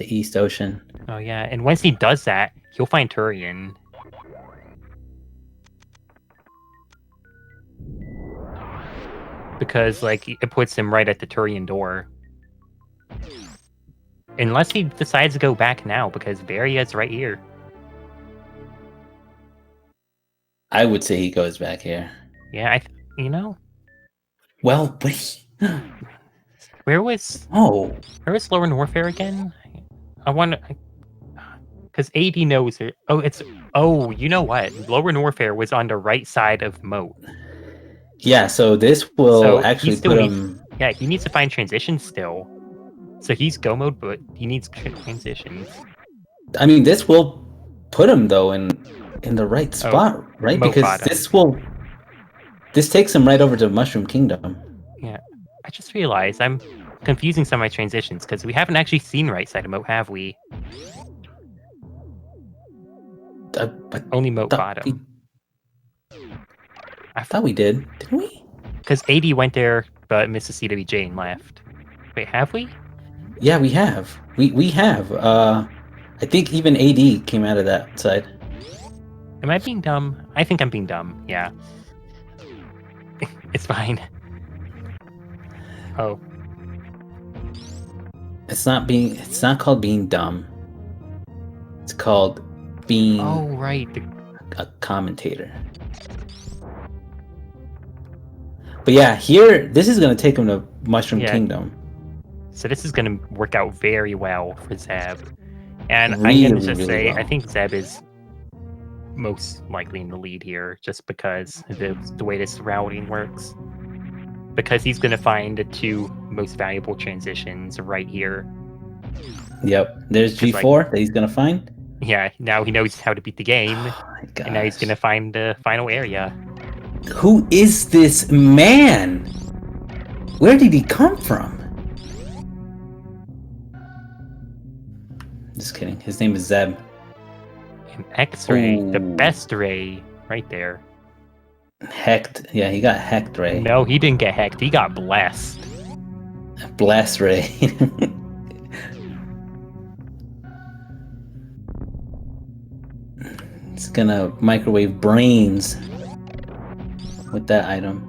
Speaker 1: East Ocean.
Speaker 2: Oh yeah, and once he does that, he'll find Turian. Because like it puts him right at the Turian door. Unless he decides to go back now, because Varia's right here.
Speaker 1: I would say he goes back here.
Speaker 2: Yeah, you know.
Speaker 1: Well, wait.
Speaker 2: Where was Lower Warfare again? I wonder, because AD knows it. Oh, you know what? Lower Warfare was on the right side of Moat.
Speaker 1: Yeah, so this will actually put him.
Speaker 2: Yeah, he needs to find transitions still. So he's go mode, but he needs transitions.
Speaker 1: I mean, this will put him though in the right spot, right? Because bottom. This takes him right over to Mushroom Kingdom.
Speaker 2: Yeah, I just realized I'm confusing some of my transitions because we haven't actually seen right side of Moat, have we? Only Moat bottom.
Speaker 1: I thought we did, didn't we?
Speaker 2: Because AD went there, but Mrs. CWJ and left. Wait, have we?
Speaker 1: Yeah, we have. We have. I think even AD came out of that side.
Speaker 2: Am I being dumb? I think I'm being dumb. Yeah. It's fine. Oh.
Speaker 1: It's not called being dumb. It's called being a commentator. But yeah, here, this is going to take him to Mushroom Kingdom.
Speaker 2: So this is going to work out very well for Zeb. And really, I'm going to just say, well. I think Zeb is most likely in the lead here, just because of the way this routing works. Because he's going to find the 2 most valuable transitions right here.
Speaker 1: Yep, there's G4 that he's going to find.
Speaker 2: Yeah, now he knows how to beat the game. Oh and now he's going to find the final area.
Speaker 1: Who is this man? Where did he come from? Just kidding. His name is Zeb.
Speaker 2: An X-ray, the best ray, right there.
Speaker 1: Hecked. Yeah, he got hecked, Ray.
Speaker 2: No, he didn't get hecked. He got blessed.
Speaker 1: Blessed, Ray. It's gonna microwave brains with that item.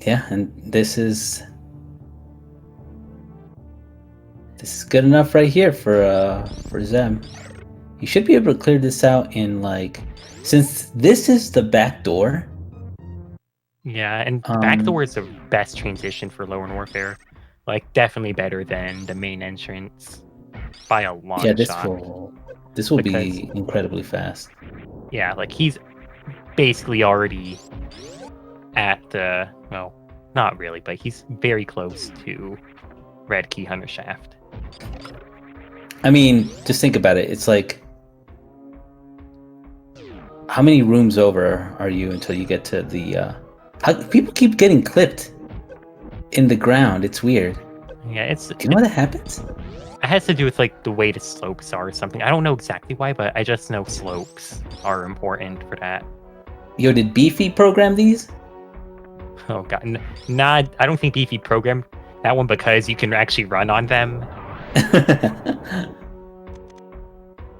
Speaker 1: Yeah, and this is good enough right here for Zeb. You should be able to clear this out in, like, since this is the back door.
Speaker 2: Yeah, and the back door is the best transition for Lower Warfare. Like, definitely better than the main entrance by a long shot.
Speaker 1: Yeah, this will be incredibly fast.
Speaker 2: Yeah, like he's basically already at the, well, not really, but he's very close to Red Key Hunter Shaft.
Speaker 1: I mean, just think about it. It's like, how many rooms over are you until you get to the people keep getting clipped in the ground. It's weird.
Speaker 2: Yeah,
Speaker 1: do you know what that happens?
Speaker 2: It has to do with like the way the slopes are or something. I don't know exactly why, but I just know slopes are important for that.
Speaker 1: Yo, did Beefy program these?
Speaker 2: Oh god, nah, I don't think Beefy programmed that one because you can actually run on them.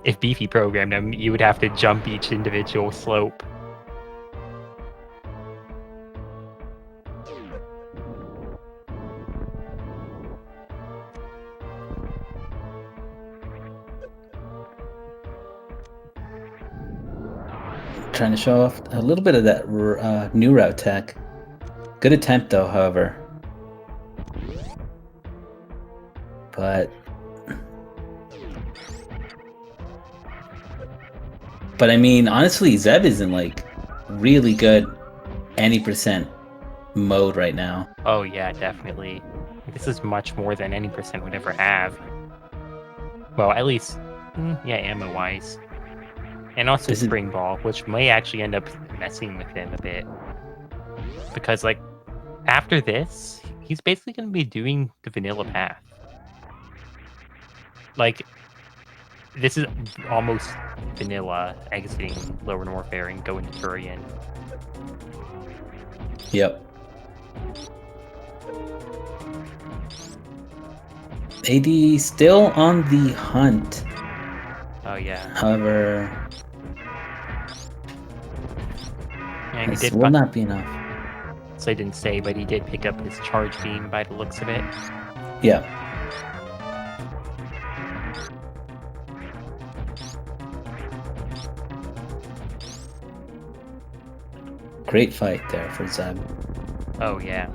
Speaker 2: If Beefy programmed them, you would have to jump each individual slope.
Speaker 1: Trying to show off a little bit of that new route tech. Good attempt, though, however. But I mean, honestly, Zeb is in like really good any percent mode right now.
Speaker 2: Oh yeah, definitely. This is much more than any percent would ever have. Well, at least, yeah, ammo-wise. And also
Speaker 1: This is-
Speaker 2: Spring Ball, which may actually end up messing with him a bit. Because, like, after this, he's basically going to be doing the vanilla path. Like, this is almost vanilla, exiting Lower Norfair and going to Turian.
Speaker 1: Yep. AD still on the hunt.
Speaker 2: Oh, yeah.
Speaker 1: However,
Speaker 2: And he
Speaker 1: this
Speaker 2: did
Speaker 1: will not be enough.
Speaker 2: So I didn't say, but he did pick up his charge beam by the looks of it.
Speaker 1: Yeah. Great fight there for Zeb.
Speaker 2: Oh, yeah.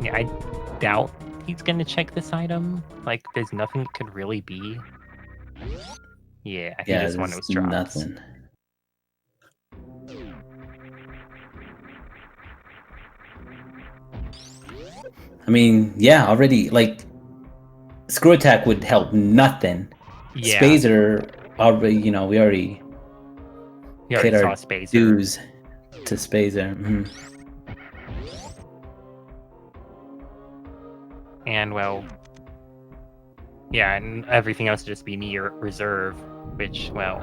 Speaker 2: Yeah, I doubt he's going to check this item. Like, there's nothing it could really be. Yeah, I think this one was dropped.
Speaker 1: Nothing. I mean, yeah, already, like, Screw Attack would help nothing.
Speaker 2: Yeah.
Speaker 1: Spazer, already, we already
Speaker 2: paid
Speaker 1: our
Speaker 2: Spazer.
Speaker 1: dues to Spazer. Mm-hmm.
Speaker 2: And, well, yeah, and everything else would just be near reserve, which, well...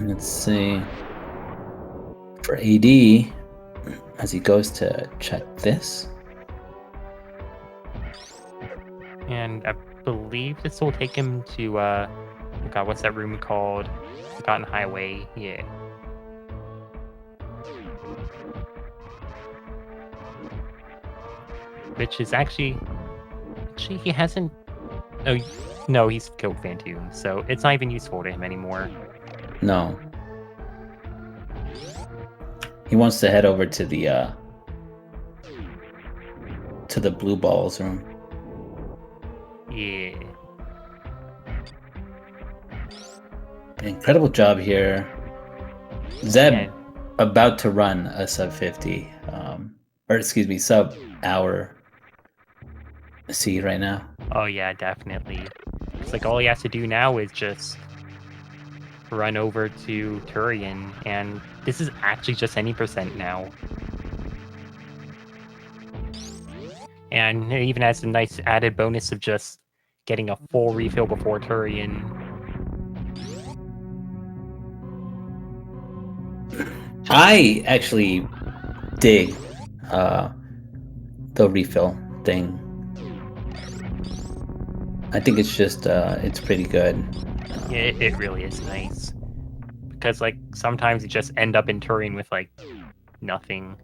Speaker 1: Let's see. For AD, as he goes to check this.
Speaker 2: And I believe this will take him to, God, what's that room called? Forgotten Highway, yeah. Which is actually he hasn't... Oh, no, he's killed Phantoon, so it's not even useful to him anymore.
Speaker 1: No. He wants to head over to the blue balls room.
Speaker 2: Yeah.
Speaker 1: Incredible job here. Zeb about to run a sub 50, or excuse me, sub hour seed right now.
Speaker 2: Oh yeah, definitely. It's like all he has to do now is just run over to Turian, and this is actually just any percent now. And it even has a nice added bonus of just getting a full refill before Turian.
Speaker 1: I actually dig the refill thing. I think it's just it's pretty good.
Speaker 2: Yeah, it really is nice. Because like sometimes you just end up in Turian with like nothing.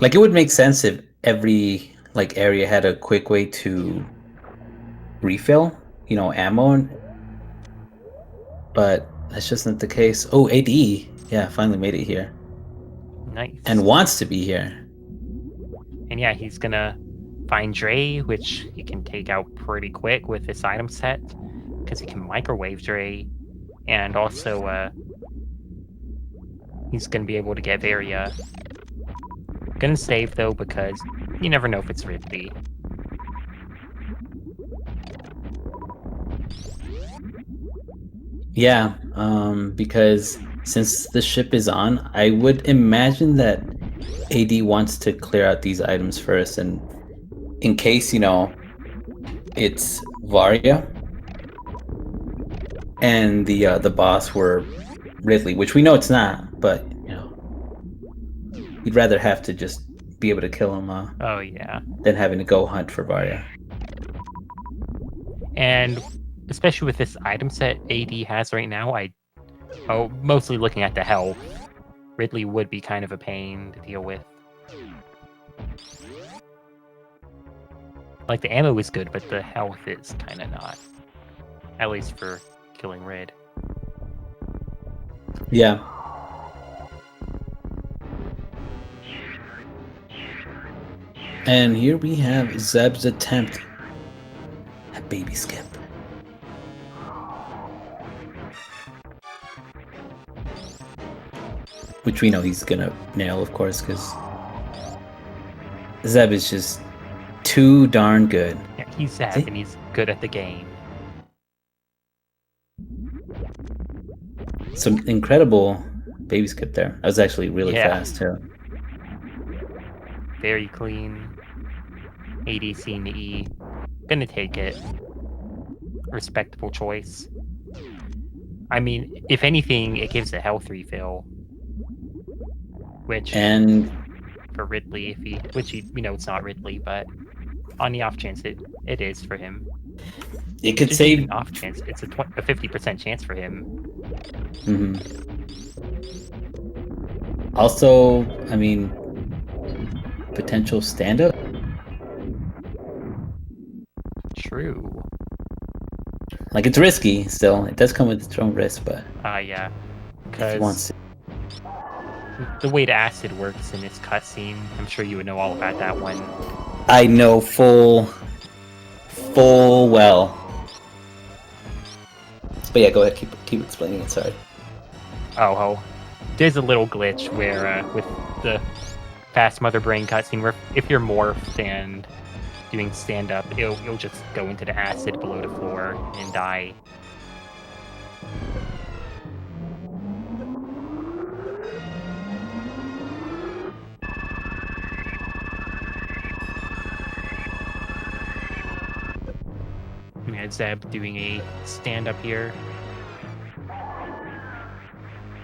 Speaker 1: Like it would make sense if every like area had a quick way to refill, ammo. But that's just not the case. Oh, AD. Yeah, finally made it here.
Speaker 2: Nice.
Speaker 1: And wants to be here.
Speaker 2: And yeah, he's gonna find Dre, which he can take out pretty quick with this item set, because he can microwave Dre, and also he's gonna be able to get Varia. Gonna save though, because you never know if it's Ridley.
Speaker 1: Yeah, because since the ship is on, I would imagine that AD wants to clear out these items first, and in case, it's Varia and the boss were Ridley, which we know it's not, but you'd rather have to just be able to kill him
Speaker 2: Oh yeah,
Speaker 1: than having to go hunt for Varia.
Speaker 2: and especially with this item set AD has right now, mostly looking at the health, Ridley would be kind of a pain to deal with. Like the ammo is good, but the health is kind of not. At least for killing Rid.
Speaker 1: Yeah. And here we have Zeb's attempt at baby skip. Which we know he's gonna nail, of course, because Zeb is just too darn good.
Speaker 2: Yeah, he's Zeb, and he's good at the game.
Speaker 1: Some incredible baby skip there. That was actually really
Speaker 2: Yeah.
Speaker 1: fast, too.
Speaker 2: Very clean. ADC and E. Gonna take it. Respectable choice. I mean, if anything, it gives a health refill.
Speaker 1: And
Speaker 2: for Ridley, we know it's not Ridley, but on the off chance it is for him.
Speaker 1: It could save
Speaker 2: an off chance. It's a 50% chance for him.
Speaker 1: Mm-hmm. Also, I mean, potential stand-up.
Speaker 2: True.
Speaker 1: Like, it's risky still. It does come with its own risk, but
Speaker 2: yeah,
Speaker 1: because
Speaker 2: the way the acid works in this cutscene, I'm sure you would know all about that one.
Speaker 1: I know full well. But yeah, go ahead, keep explaining it. Sorry.
Speaker 2: Oh, there's a little glitch where with the fast mother brain cutscene, where if you're morphed and doing stand up, you'll just go into the acid below the floor and die. We had Zeb doing a stand up here.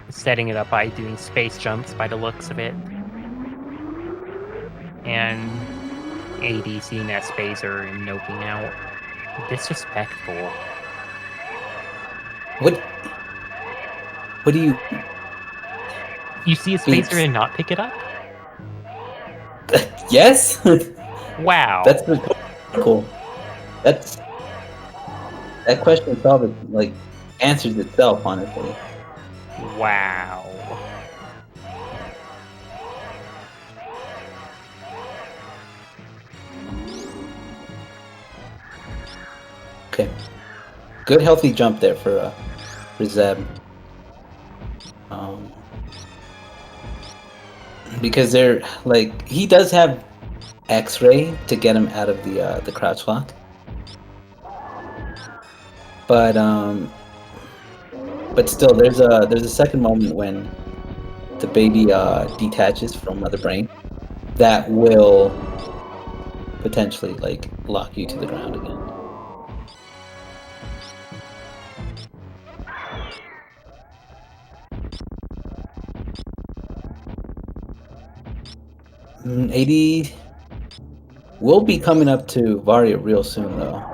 Speaker 2: Setting it up by doing space jumps by the looks of it. And AD seeing that spacer and noping out. Disrespectful.
Speaker 1: What do you...
Speaker 2: You see a spacer and not pick it up?
Speaker 1: Yes?
Speaker 2: Wow.
Speaker 1: That's cool. That question itself answers itself, honestly.
Speaker 2: Wow.
Speaker 1: Okay. Good healthy jump there for Zeb. Because he does have X-ray to get him out of the crouch lock. But still, there's a second moment when the baby detaches from Mother Brain that will potentially lock you to the ground again. AD will be coming up to Varia real soon, though.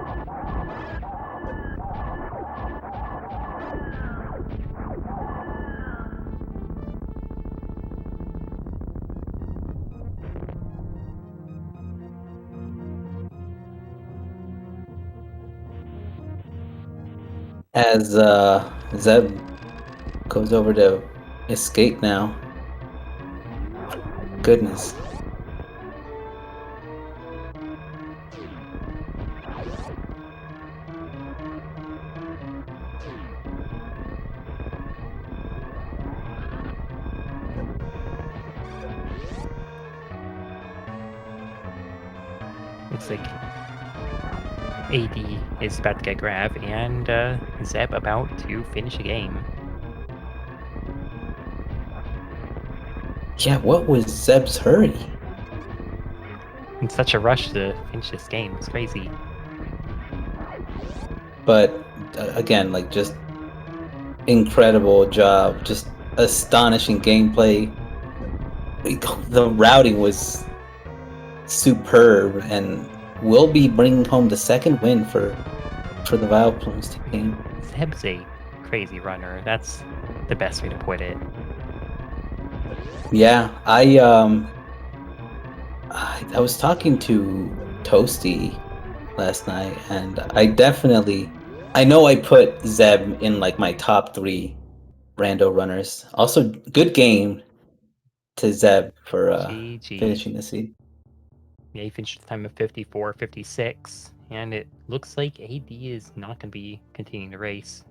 Speaker 1: As Zeb goes over to escape now. Goodness.
Speaker 2: Looks like AD is about to get grabbed, and Zeb about to finish a game.
Speaker 1: Yeah, what was Zeb's hurry?
Speaker 2: In such a rush to finish this game, it's crazy.
Speaker 1: But again, like, just incredible job, just astonishing gameplay. The routing was superb, and will be bringing home the second win for the Vileplumes team.
Speaker 2: Zeb's a crazy runner. That's the best way to put it.
Speaker 1: Yeah, I was talking to Toasty last night, and I know I put Zeb in like my top 3 Rando runners. Also, good game to Zeb for
Speaker 2: GG.
Speaker 1: finishing the seed.
Speaker 2: Yeah, he finished the time of 54.56, and it looks like AD is not going to be continuing the race.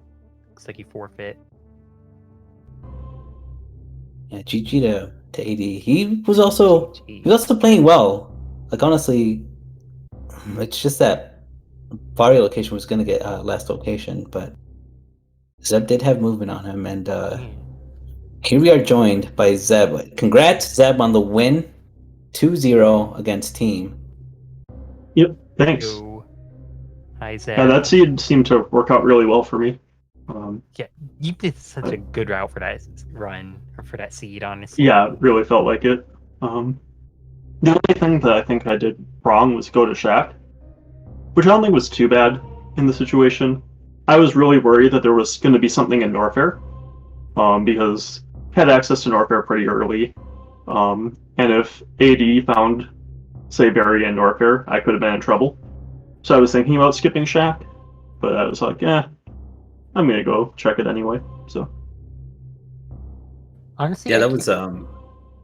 Speaker 2: Looks like he forfeit.
Speaker 1: Yeah, GG to AD. He was also
Speaker 2: GG.
Speaker 1: playing well. Like, honestly, it's just that Vario location was gonna get last location, but Zeb did have movement on him, and
Speaker 2: Yeah.
Speaker 1: here we are joined by Zeb. Congrats, Zeb, on the win, 2-0 against Team.
Speaker 3: Yep, thanks.
Speaker 2: Yo. Hi, Zeb.
Speaker 3: Yeah, that seed seemed to work out really well for me.
Speaker 2: Yeah, you did such a good route for that run, or for that seed, honestly.
Speaker 3: Yeah, it really felt like it. The only thing that I think I did wrong was go to Shack, which I don't think was too bad in the situation. I was really worried that there was going to be something in Norfair, because I had access to Norfair pretty early. And if AD found, say, Barry and Norfair, I could have been in trouble. So I was thinking about skipping Shack, but I was like, I'm gonna go check it anyway. So
Speaker 2: Honestly,
Speaker 1: Yeah, that was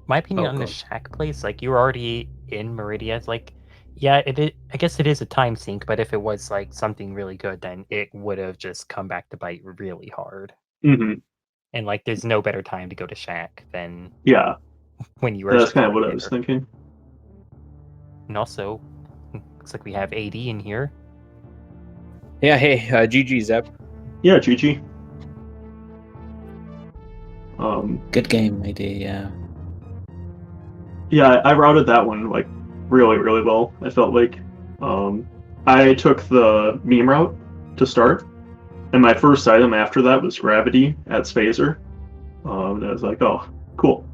Speaker 2: my opinion on the Shack place. Like, you were already in Meridia. It's like, yeah, I guess it is a time sink, but if it was like something really good, then it would have just come back to bite really hard.
Speaker 3: mm-hmm.
Speaker 2: And like, there's no better time to go to Shack than when you were.
Speaker 3: That's kind of what I was thinking.
Speaker 2: And also, looks like we have AD in here.
Speaker 4: Yeah, hey, GG, Zeb.
Speaker 3: Yeah, GG.
Speaker 1: good game, AD. Yeah.
Speaker 3: Yeah, I routed that one like really, really well. I felt like I took the meme route to start, and my first item after that was Gravity at Spacer. And I was like, oh, cool.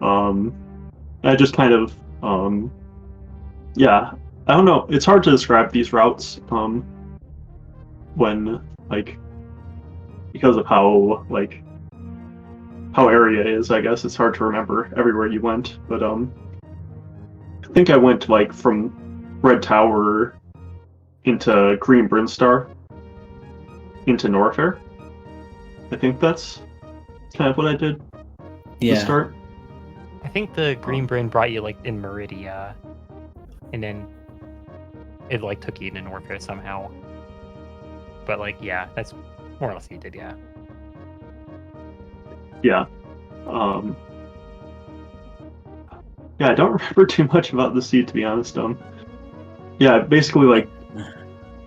Speaker 3: I just kind of yeah, I don't know. It's hard to describe these routes when like because of how area is. I guess it's hard to remember everywhere you went, but I think I went like from Red Tower into Green Brinstar into Norfair. I think that's kind of what I did to start.
Speaker 2: I think the Green Bryn brought you like in Meridia, and then it like took you into Norfair somehow. But like, yeah, that's more or less what you did, yeah.
Speaker 3: Yeah. Yeah, I don't remember too much about the seed, to be honest. Yeah, basically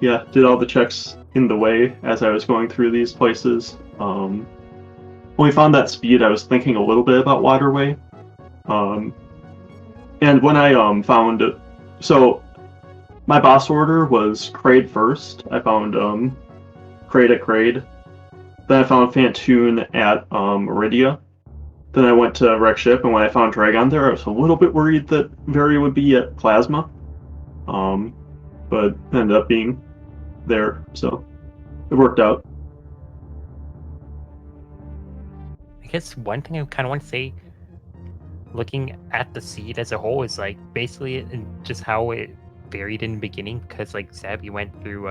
Speaker 3: did all the checks in the way as I was going through these places. When we found that speed, I was thinking a little bit about Waterway. And when I found, so my boss order was Kraid first. I found Kraid at Kraid. Then I found Fantoon at Meridia. Then I went to Wreck Ship, and when I found Dragon there, I was a little bit worried that Very would be at Plasma. But ended up being there, so it worked out.
Speaker 2: I guess one thing I kind of want to say, looking at the seed as a whole, is like basically just how it varied in the beginning. Because like Zeb, you went through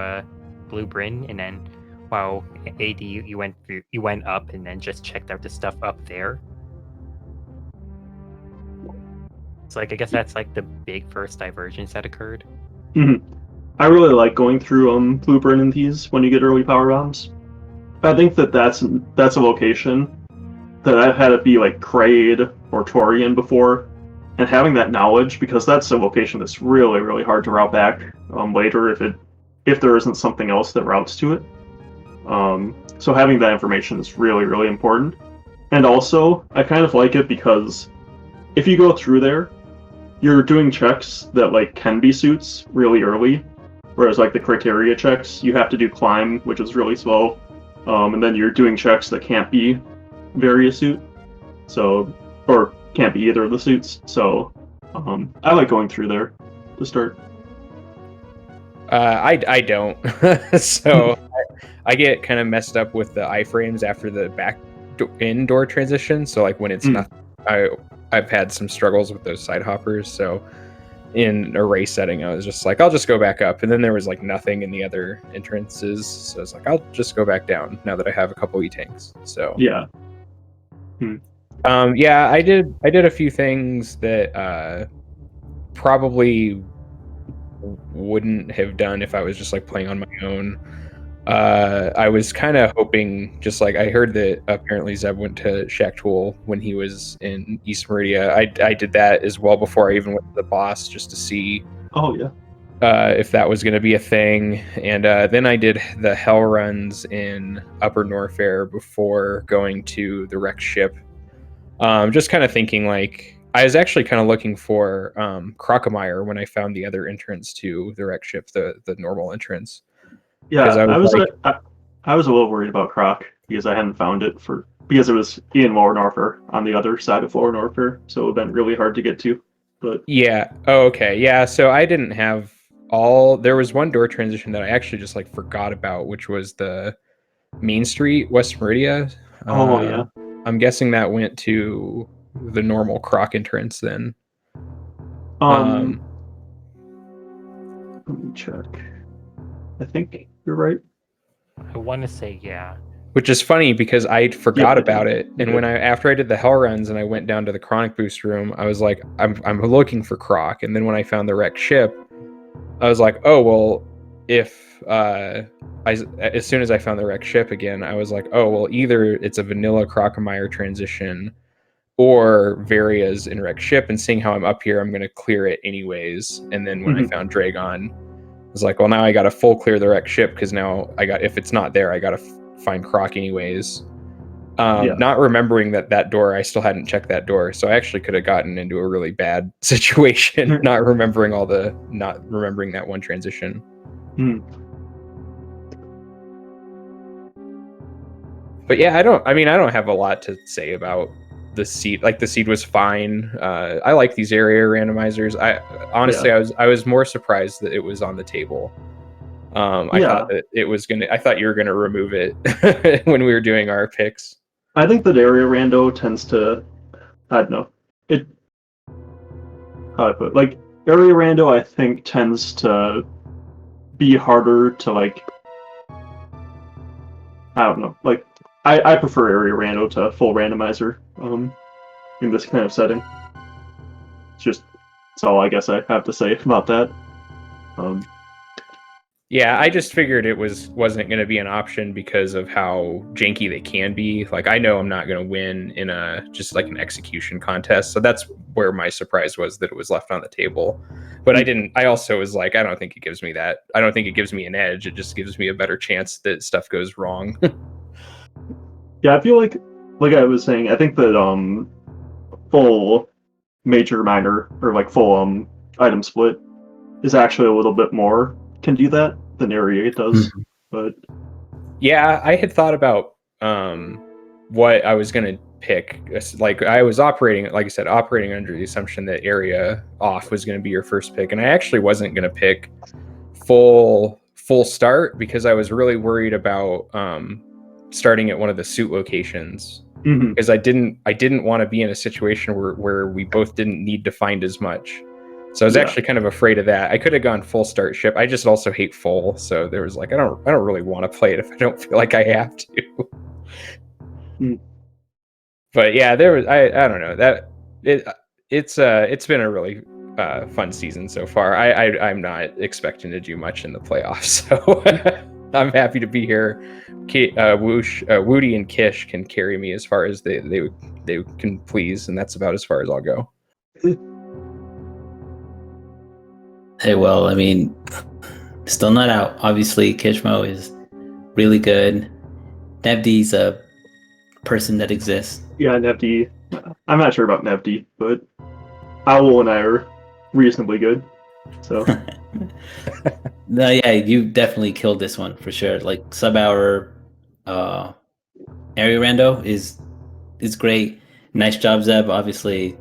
Speaker 2: Blue Bryn, and then while AD you went up and then just checked out the stuff up there. So like I guess that's like the big first divergence that occurred.
Speaker 3: Mm-hmm. I really like going through Blue Bryn in these when you get early power bombs. I think that's a location that I've had it be like Kraid or Torian before, and having that knowledge, because that's a location that's really, really hard to route back later if if there isn't something else that routes to it. So having that information is really, really important. And also, I kind of like it because if you go through there, you're doing checks that like can be suits really early, whereas like the criteria checks, you have to do climb, which is really slow, and then you're doing checks that can't be vary a suit, so or can't be either of the suits. So I like going through there to start.
Speaker 4: I don't. So I get kind of messed up with the iframes after the indoor transition. So like when it's not, I've had some struggles with those side hoppers. So in a race setting, I was just like, I'll just go back up, and then there was like nothing in the other entrances. So I was like, I'll just go back down now that I have a couple E-tanks. So
Speaker 3: yeah.
Speaker 4: Yeah, I did a few things that probably wouldn't have done if I was just like playing on my own. I was kind of hoping, just like I heard that apparently Zeb went to Shack Tool when he was in East Meridia. I did that as well before I even went to the boss, just to see if that was going to be a thing. And then I did the hell runs in Upper Norfair before going to the wrecked ship. Just kind of thinking like, I was actually kind of looking for Crocomire when I found the other entrance to the wrecked ship, the normal entrance.
Speaker 3: Yeah, I was a little worried about Croc because I hadn't found it because it was in Lower Norfair on the other side of Lower Norfair, so it would have been really hard to get to. But
Speaker 4: yeah, oh, okay, yeah. So I didn't have all. There was one door transition that I actually just like forgot about, which was the Main Street West Meridia.
Speaker 3: Yeah.
Speaker 4: I'm guessing that went to the normal Croc entrance then.
Speaker 3: Let me check. I think you're right.
Speaker 2: I want to say yeah.
Speaker 4: Which is funny because I forgot about it, and when after I did the hell runs and I went down to the Chronic Boost room, I was like, I'm looking for Croc, and then when I found the wrecked ship, I was like, oh well, if as soon as I found the wrecked ship again, I was like, oh well, either it's a vanilla Crocomire transition or Varia's in wrecked ship, and seeing how I'm up here, I'm going to clear it anyways. And then when I found Dragon, I was like, well, now I got to full clear the wrecked ship because now if it's not there, I got to find Croc anyways. Not remembering that door, I still hadn't checked that door, so I actually could have gotten into a really bad situation not remembering that one transition. But yeah, I don't have a lot to say about the seed. Like the seed was fine. I like these area randomizers. I was more surprised that it was on the table. I thought that I thought you were gonna remove it when we were doing our picks.
Speaker 3: I think that area rando tends to, I don't know, area rando I think tends to be harder to like, I don't know, like I prefer area rando to full randomizer in this kind of setting. That's all I guess I have to say about that.
Speaker 4: Yeah, I just figured it wasn't going to be an option because of how janky they can be. Like, I know I'm not going to win in just like an execution contest. So that's where my surprise was, that it was left on the table. But I also was like, I don't think it gives me that. I don't think it gives me an edge. It just gives me a better chance that stuff goes wrong.
Speaker 3: Yeah, I feel like I was saying, I think that full major minor or like full item split is actually a little bit more can do that than area does. But
Speaker 4: yeah, I had thought about what I was gonna pick. Like I was operating under the assumption that area off was gonna be your first pick, and I actually wasn't gonna pick full start because I was really worried about starting at one of the suit locations, because I didn't want to be in a situation where we both didn't need to find as much. So I was actually kind of afraid of that. I could have gone full start ship. I just also hate full, so there was like I don't really want to play it if I don't feel like I have to. But yeah, there was I don't know that it's been a really fun season so far. I'm not expecting to do much in the playoffs, so I'm happy to be here. Woody and Kish can carry me as far as they can please, and that's about as far as I'll go.
Speaker 1: Hey, well, I mean, Still not out. Obviously, Kishmo is really good. Nevdi's a person that exists.
Speaker 3: Yeah, Nevdi. I'm not sure about Nevdi, but Owl and I are reasonably good. So
Speaker 1: No, yeah, you definitely killed this one for sure. Like sub-hour area rando is great. Nice job, Zeb. Obviously,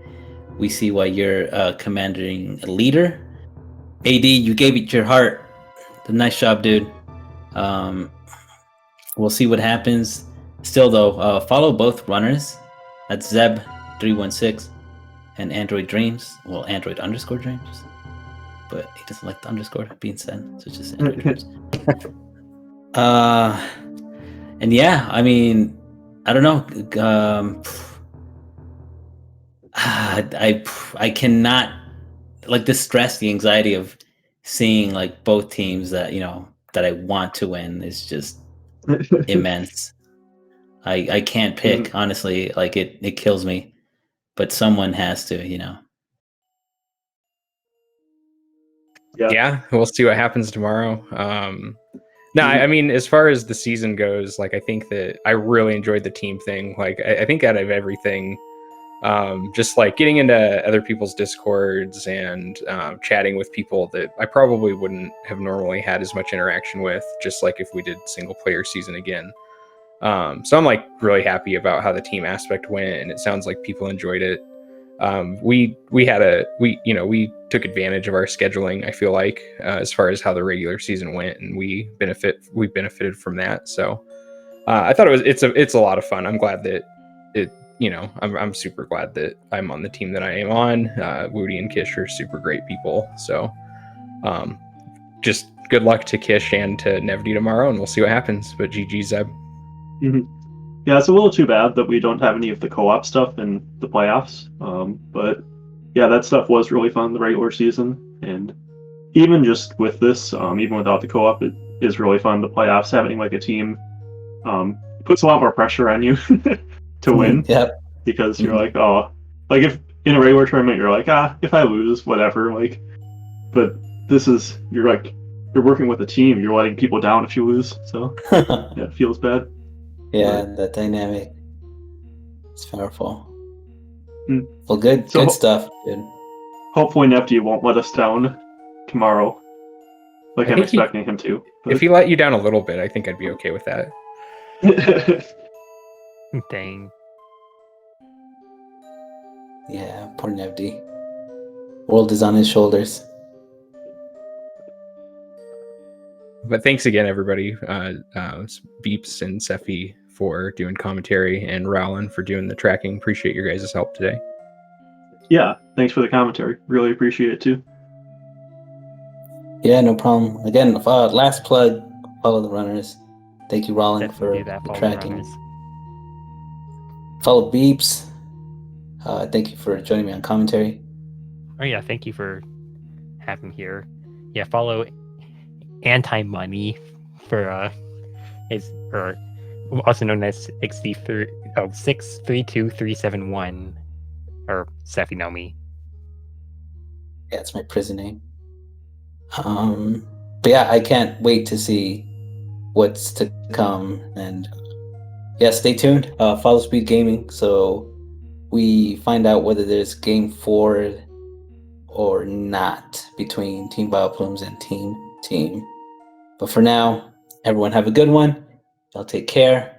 Speaker 1: we see why you're commanding leader. AD, you gave it your heart. Nice job, dude. We'll see what happens. Still, though, follow both runners. That's Zeb316 and Android Dreams. Well, Android underscore Dreams. But he doesn't like the underscore being said, so it's just Android Dreams. And yeah, I mean, I don't know. I cannot, like, the stress, the anxiety of seeing like both teams that that I want to win is just immense. I can't pick, honestly. Like it kills me, but someone has to.
Speaker 4: Yeah, we'll see what happens tomorrow. No, I mean, as far as the season goes, like I think that I really enjoyed the team thing. Like I think out of everything, just like getting into other people's discords and chatting with people that I probably wouldn't have normally had as much interaction with, just like if we did single player season again. So I'm like really happy about how the team aspect went, and it sounds like people enjoyed it. We took advantage of our scheduling, I feel like, as far as how the regular season went, and we benefited from that. So I thought it's a lot of fun. I'm glad that it, I'm super glad that I'm on the team that I am on. Woody and Kish are super great people. So just good luck to Kish and to Nevdi tomorrow, and we'll see what happens. But GG, Zeb.
Speaker 3: Yeah, it's a little too bad that we don't have any of the co-op stuff in the playoffs. But yeah, that stuff was really fun the regular season, and even just with this, even without the co-op, it is really fun. The playoffs, having like a team, puts a lot more pressure on you to win.
Speaker 1: Yep.
Speaker 3: Because you're like, oh, like if in a regular tournament you're like, if I lose, whatever. Like, but this is you're working with a team. You're letting people down if you lose. So yeah, it feels bad.
Speaker 1: Yeah, that dynamic. It's powerful.
Speaker 3: Mm.
Speaker 1: Well, good stuff, dude.
Speaker 3: Hopefully Nepti won't let us down tomorrow. Like I'm expecting him to. But...
Speaker 4: If he let you down a little bit, I think I'd be okay with that.
Speaker 2: Dang.
Speaker 1: Yeah, poor Nevdi. World is on his shoulders.
Speaker 4: But thanks again, everybody. Beeps and Sephi for doing commentary, and Rowland for doing the tracking. Appreciate your guys' help today.
Speaker 3: Yeah, thanks for the commentary. Really appreciate it too.
Speaker 1: Yeah, no problem. Again, last plug, follow the runners. Thank you, Roland, for tracking. Follow Beeps. Thank you for joining me on commentary.
Speaker 2: Oh yeah, thank you for having me here. Yeah, follow Anti-Money for also known as XD632371 or Sefinomi.
Speaker 1: Yeah, it's my prison name. But yeah, I can't wait to see what's to come, and yeah, stay tuned. Follow Speed Gaming so we find out whether there's game 4 or not between Team Vileplumes and Team. But for now, everyone have a good one. Y'all take care.